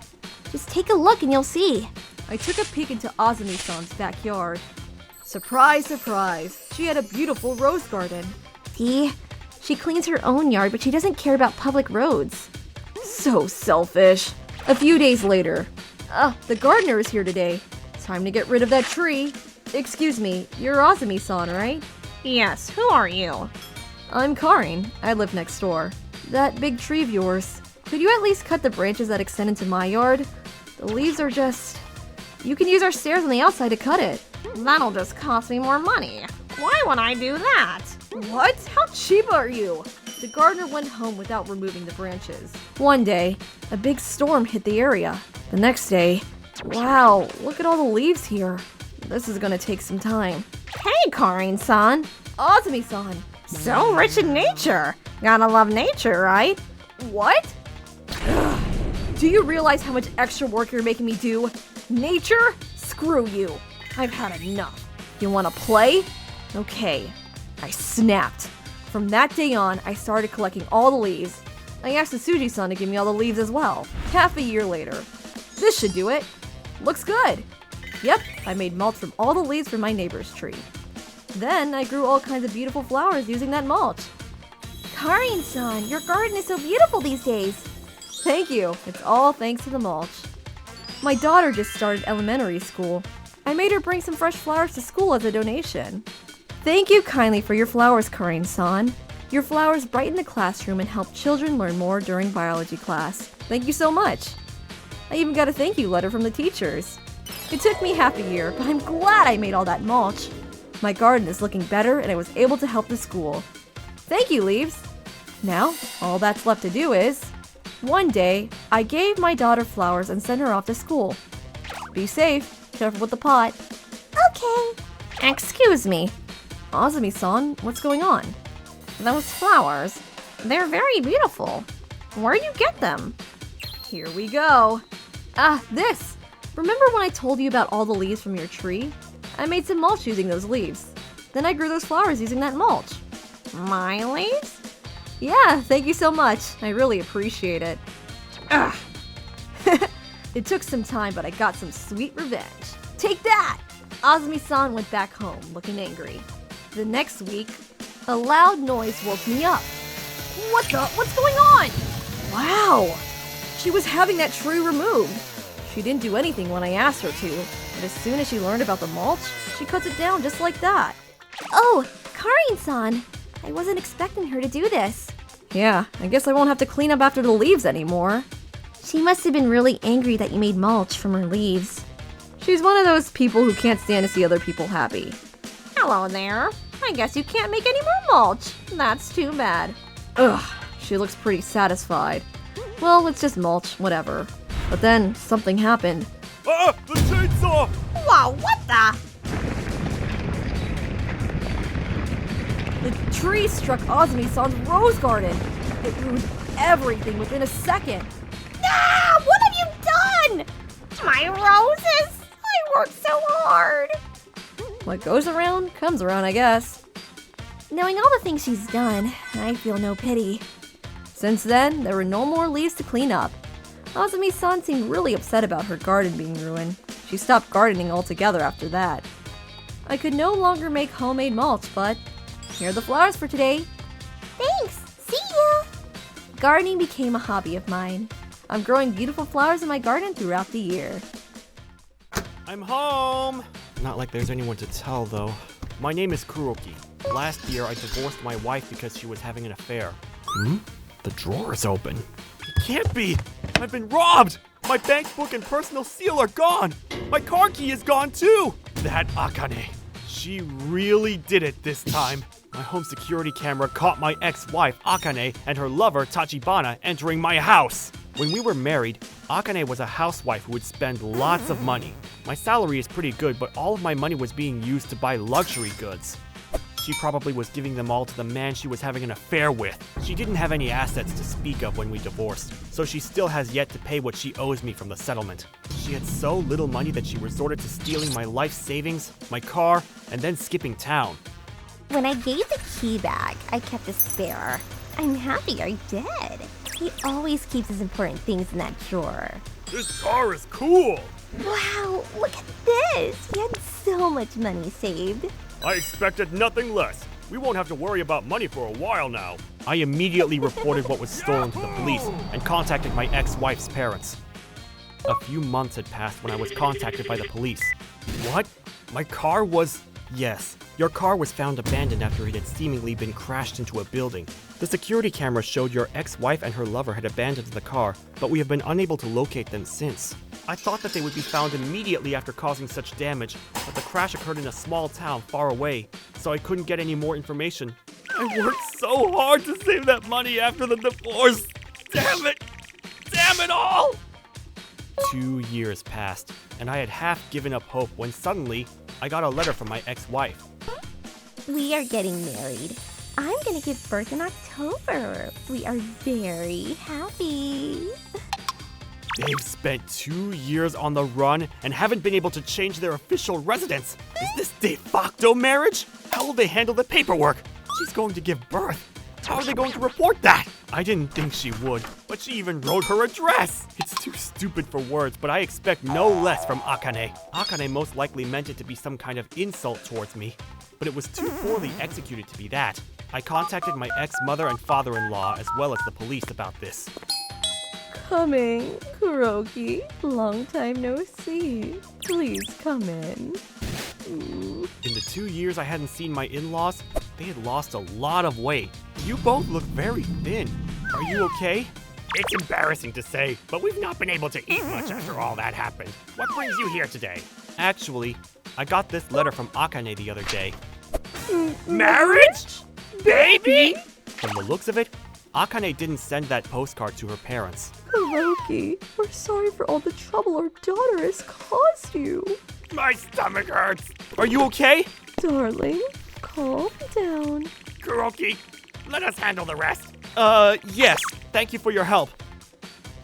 Just take a look and you'll see. I took a peek into Azumi-san's backyard. Surprise, surprise. She had a beautiful rose garden. See? She cleans her own yard, but she doesn't care about public roads. So selfish. A few days later. The gardener is here today. Time to get rid of that tree. Excuse me, you're Azumi-san, right? Yes, who are you? I'm Karin. I live next door. That big tree of yours. Could you at least cut the branches that extend into my yard? The leaves are just... You can use our stairs on the outside to cut it. That'll just cost me more money. Why would I do that? What? How cheap are you? The gardener went home without removing the branches. One day, a big storm hit the area. The next day, wow, look at all the leaves here. This is gonna take some time. Hey, Karin-san. Azumi-san. So rich in nature. Gotta love nature, right? What? Do you realize how much extra work you're making me do? Nature? Screw you. I've had enough. You wanna play? Okay. I snapped. From that day on, I started collecting all the leaves. I asked the Suji-san to give me all the leaves as well. Half a year later. This should do it. Looks good. Yep, I made mulch from all the leaves from my neighbor's tree. Then I grew all kinds of beautiful flowers using that mulch. Karin-san, your garden is so beautiful these days. Thank you. It's all thanks to the mulch. My daughter just started elementary school. I made her bring some fresh flowers to school as a donation. Thank you kindly for your flowers, Karin-san. Your flowers brighten the classroom and help children learn more during biology class. Thank you so much. I even got a thank you letter from the teachers. It took me half a year, but I'm glad I made all that mulch. My garden is looking better and I was able to help the school. Thank you, leaves. Now, all that's left to do is... One day, I gave my daughter flowers and sent her off to school. Be safe. Careful with the pot. Okay. Excuse me, Azumi-san, what's going on? those flowers, they're very beautiful. Where'd you get them? Here we go. This. Remember when I told you about all the leaves from your tree? I made some mulch using those leaves. Then I grew those flowers using that mulch. My leaves? Yeah, thank you so much. I really appreciate it. Ugh. It took some time, but I got some sweet revenge. Take that! Azumi-san went back home, looking angry. The next week, a loud noise woke me up. What's going on? Wow! She was having that tree removed. She didn't do anything when I asked her to, but as soon as she learned about the mulch, she cuts it down just like that. Oh, Karin-san. I wasn't expecting her to do this. Yeah, I guess I won't have to clean up after the leaves anymore. She must have been really angry that you made mulch from her leaves. She's one of those people who can't stand to see other people happy. Hello there. I guess you can't make any more mulch. That's too bad. Ugh, she looks pretty satisfied. Well, it's just mulch, whatever. But then, something happened. Ah! The chainsaw! Wow, what the? The tree struck Azumi-san's rose garden. It ruined everything within a second. Ah! What have you done? My roses! I worked so hard. What goes around, comes around, I guess. Knowing all the things she's done, I feel no pity. Since then, there were no more leaves to clean up. Azumi-san seemed really upset about her garden being ruined. She stopped gardening altogether after that. I could no longer make homemade mulch, but here are the flowers for today. Thanks. See ya. Gardening became a hobby of mine. I'm growing beautiful flowers in my garden throughout the year. I'm home! Not like there's anyone to tell, though. My name is Kuroki. Last year, I divorced my wife because she was having an affair. The drawer is open. It can't be! I've been robbed! My bank book and personal seal are gone! My car key is gone too! That Akane. She really did it this time. My home security camera caught my ex-wife, Akane, and her lover, Tachibana, entering my house. When we were married, Akane was a housewife who would spend lots of money. My salary is pretty good, but all of my money was being used to buy luxury goods. She probably was giving them all to the man she was having an affair with. She didn't have any assets to speak of when we divorced, so she still has yet to pay what she owes me from the settlement. She had so little money that she resorted to stealing my life savings, my car, and then skipping town. When I gave the key back, I kept a spare. I'm happy I did. He always keeps his important things in that drawer. This car is cool! Wow, look at this! We had so much money saved. I expected nothing less. We won't have to worry about money for a while now. I immediately reported what was stolen to the police and contacted my ex-wife's parents. A few months had passed when I was contacted by the police. What? My car was... Yes, your car was found abandoned after it had seemingly been crashed into a building. The security camera showed your ex-wife and her lover had abandoned the car, but we have been unable to locate them since. I thought that they would be found immediately after causing such damage, but the crash occurred in a small town far away, so I couldn't get any more information. I worked so hard to save that money after the divorce. Damn it! Damn it all! 2 years passed, and I had half given up hope when suddenly, I got a letter from my ex-wife. We are getting married. I'm gonna give birth in October. We are very happy. They've spent 2 years on the run and haven't been able to change their official residence. Is this de facto marriage? How will they handle the paperwork? She's going to give birth. How are they going to report that? I didn't think she would, but she even wrote her address. It's too stupid for words, but I expect no less from Akane. Akane most likely meant it to be some kind of insult towards me, but it was too poorly executed to be that. I contacted my ex-mother and father-in-law as well as the police about this. Coming, Kuroki. Long time no see. Please come in. In the 2 years I hadn't seen my in-laws, they had lost a lot of weight. You both look very thin. Are you okay? It's embarrassing to say, but we've not been able to eat much after all that happened. What brings you here today? Actually, I got this letter from Akane the other day. Marriage? Baby? From the looks of it, Akane didn't send that postcard to her parents. Kuroki, we're sorry for all the trouble our daughter has caused you. My stomach hurts. Are you okay? Darling, calm down. Kuroki, let us handle the rest. Yes. Thank you for your help.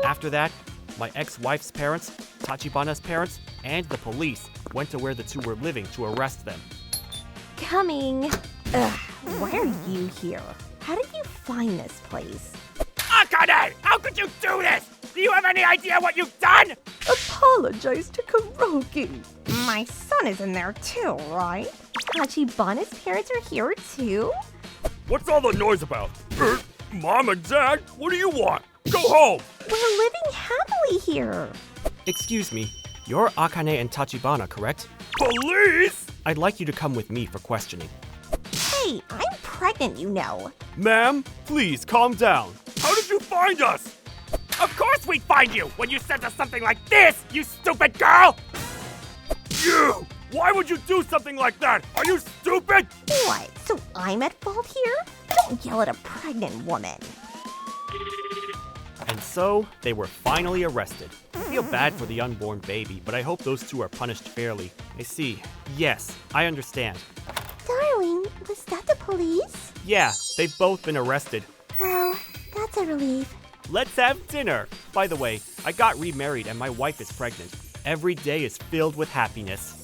After that, my ex-wife's parents, Tachibana's parents, and the police went to where the two were living to arrest them. Coming. Ugh, why are you here? How did you find this place? Akane, how could you do this? Do you have any idea what you've done? Apologize to Kuroki. My son is in there too, right? Tachibana's parents are here too? What's all the noise about? Mom and Dad, what do you want? Go home! We're living happily here. Excuse me, you're Akane and Tachibana, correct? Police? I'd like you to come with me for questioning. Hey, I'm pregnant, you know. Ma'am, please calm down. How did you find us? Of course we'd find you when you sent us something like this, you stupid girl! You! Why would you do something like that? Are you stupid? What, so I'm at fault here? Don't yell at a pregnant woman. And so, they were finally arrested. I feel bad for the unborn baby, but I hope those two are punished fairly. I see. Yes, I understand. Darling, was that the police? Yeah, they've both been arrested. Well, that's a relief. Let's have dinner. By the way, I got remarried and my wife is pregnant. Every day is filled with happiness.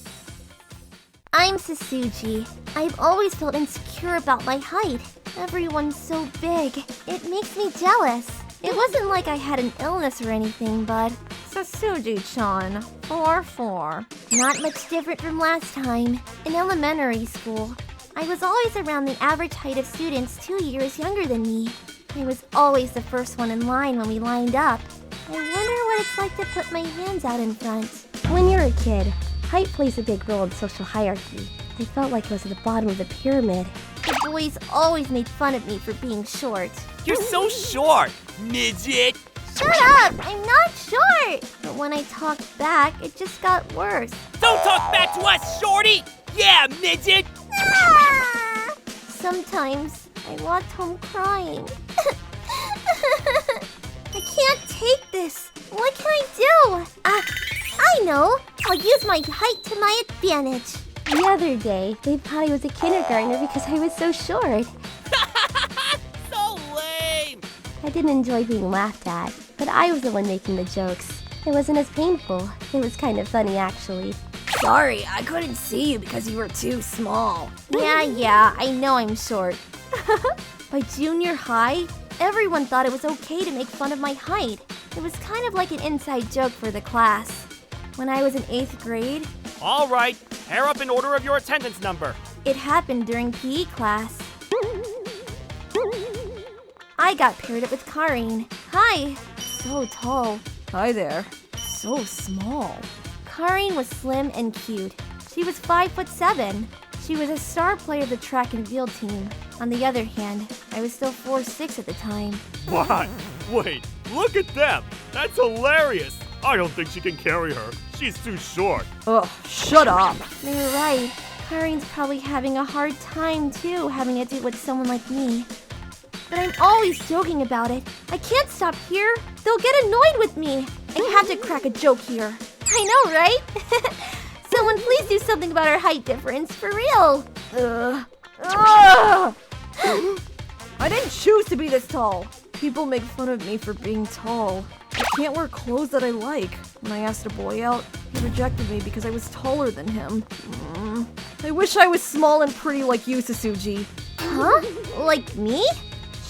I'm Sasuji. I've always felt insecure about my height. Everyone's so big. It makes me jealous. It wasn't like I had an illness or anything, but Sasuji-chan, 4'4". not much different from last time. In elementary school, I was always around the average height of students 2 years younger than me. I was always the first one in line when we lined up. I wonder what it's like to put my hands out in front. When you're a kid, height plays a big role in social hierarchy. I felt like I was at the bottom of the pyramid. The boys always made fun of me for being short. You're so short, midget! Shut up! I'm not short! But when I talked back, it just got worse. Don't talk back to us, shorty! Yeah, midget! Ah! Sometimes I walked home crying. I can't take this. What can I do? I know. I'll use my height to my advantage. The other day, they thought I was a kindergartner because I was so short. So lame! I didn't enjoy being laughed at, but I was the one making the jokes. It wasn't as painful. It was kind of funny, actually. Sorry, I couldn't see you because you were too small. Yeah, I know I'm short. By junior high, everyone thought it was okay to make fun of my height. It was kind of like an inside joke for the class. When I was in 8th grade, All right, pair up in order of your attendance number. it happened during PE class. I got paired up with Karine. Hi! So tall. Hi there. So small. Karine was slim and cute. She was 5'7". She was a star player of the track and field team. On the other hand, I was still 4'6" at the time. What? Wait, look at them! That's hilarious! I don't think she can carry her. She's too short. Ugh, shut up. They were right. Karine's probably having a hard time too, having to do with someone like me. But I'm always joking about it. I can't stop here. They'll get annoyed with me. I have to crack a joke here. I know, right? Someone please do something about our height difference, for real. Ugh. I didn't choose to be this tall. People make fun of me for being tall. I can't wear clothes that I like. When I asked a boy out, he rejected me because I was taller than him. I wish I was small and pretty like you, Sasuji. Huh? Like me?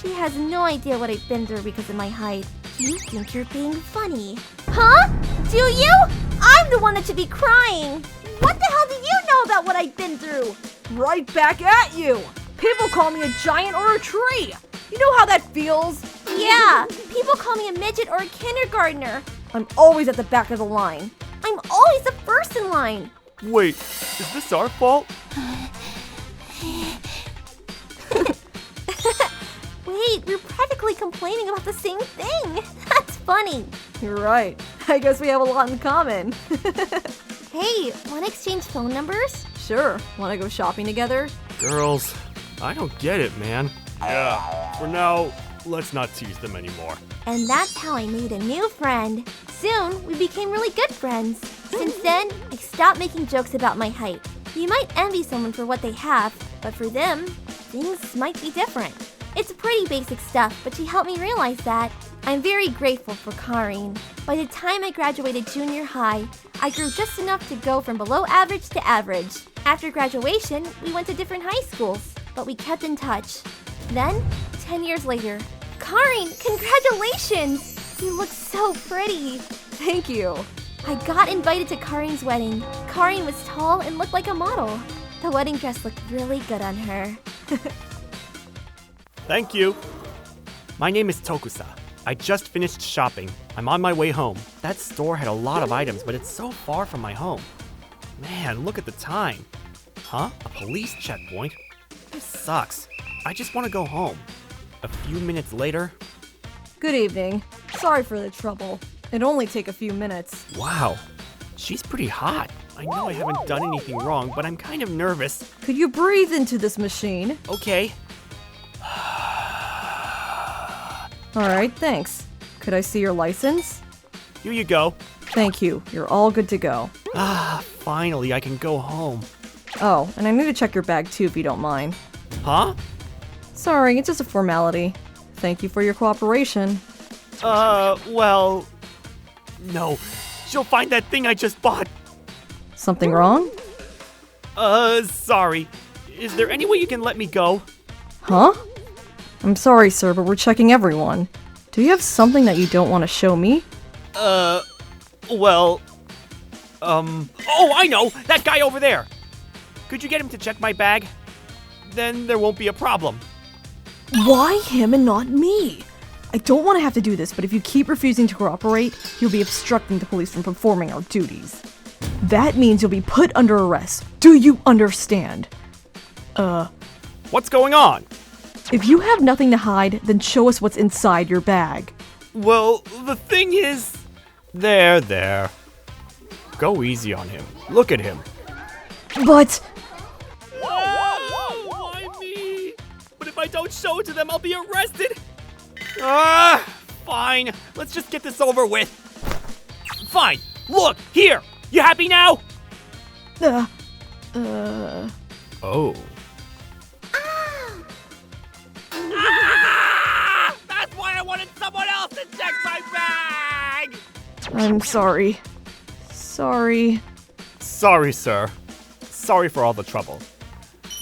She has no idea what I've been through because of my height. You think you're being funny. Huh? Do you? I'm the one that should be crying. What the hell do you know about what I've been through? Right back at you! People call me a giant or a tree! You know how that feels? Yeah, people call me a midget or a kindergartner. I'm always at the back of the line. I'm always the first in line. Wait, is this our fault? Wait, we're practically complaining about the same thing. That's funny. You're right. I guess we have a lot in common. Hey, wanna exchange phone numbers? Sure. Wanna go shopping together? Girls, I don't get it, man. Yeah, for now, let's not tease them anymore. And that's how I made a new friend. Soon, we became really good friends. Since then, I stopped making jokes about my height. You might envy someone for what they have, but for them, things might be different. It's pretty basic stuff, but she helped me realize that. I'm very grateful for Karin. By the time I graduated junior high, I grew just enough to go from below average to average. After graduation, we went to different high schools, but we kept in touch. Then, 10 years later, Karin, congratulations! You look so pretty. Thank you. I got invited to Karin's wedding. Karin was tall and looked like a model. The wedding dress looked really good on her. Thank you. My name is Tokusa. I just finished shopping. I'm on my way home. That store had a lot of items, but it's so far from my home. Man, look at the time. Huh? A police checkpoint? This sucks. I just want to go home. A few minutes later. Good evening. Sorry for the trouble. It'd only take a few minutes. Wow. She's pretty hot. I know I haven't done anything wrong, but I'm kind of nervous. Could you breathe into this machine? Okay. Alright, thanks. Could I see your license? Here you go. Thank you. You're all good to go. Finally, I can go home. Oh, and I need to check your bag too if you don't mind. Huh? Sorry, it's just a formality. Thank you for your cooperation. Well... No. She'll find that thing I just bought. Something wrong? Sorry. Is there any way you can let me go? Huh? I'm sorry, sir, but we're checking everyone. Do you have something that you don't want to show me? Well... Oh, I know! That guy over there! Could you get him to check my bag? Then there won't be a problem. Why him and not me? I don't want to have to do this, but if you keep refusing to cooperate, you'll be obstructing the police from performing our duties. That means you'll be put under arrest. Do you understand? What's going on? If you have nothing to hide, then show us what's inside your bag. Well, the thing is... There. Go easy on him. Look at him. But... Whoa! Why me? But if I don't show it to them, I'll be arrested! Fine. Let's just get this over with. Fine. Look, here! You happy now? Oh. That's why I wanted someone else to check my bag! I'm sorry. Sorry, sir. Sorry for all the trouble.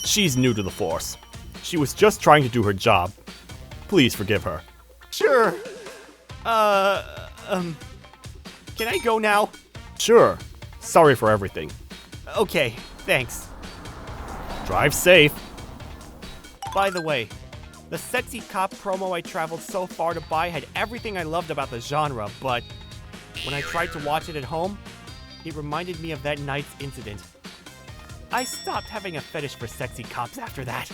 She's new to the force. She was just trying to do her job. Please forgive her. Sure. Can I go now? Sure. Sorry for everything. Okay, thanks. Drive safe. By the way, the sexy cop promo I traveled so far to buy had everything I loved about the genre, but when I tried to watch it at home, it reminded me of that night's incident. I stopped having a fetish for sexy cops after that.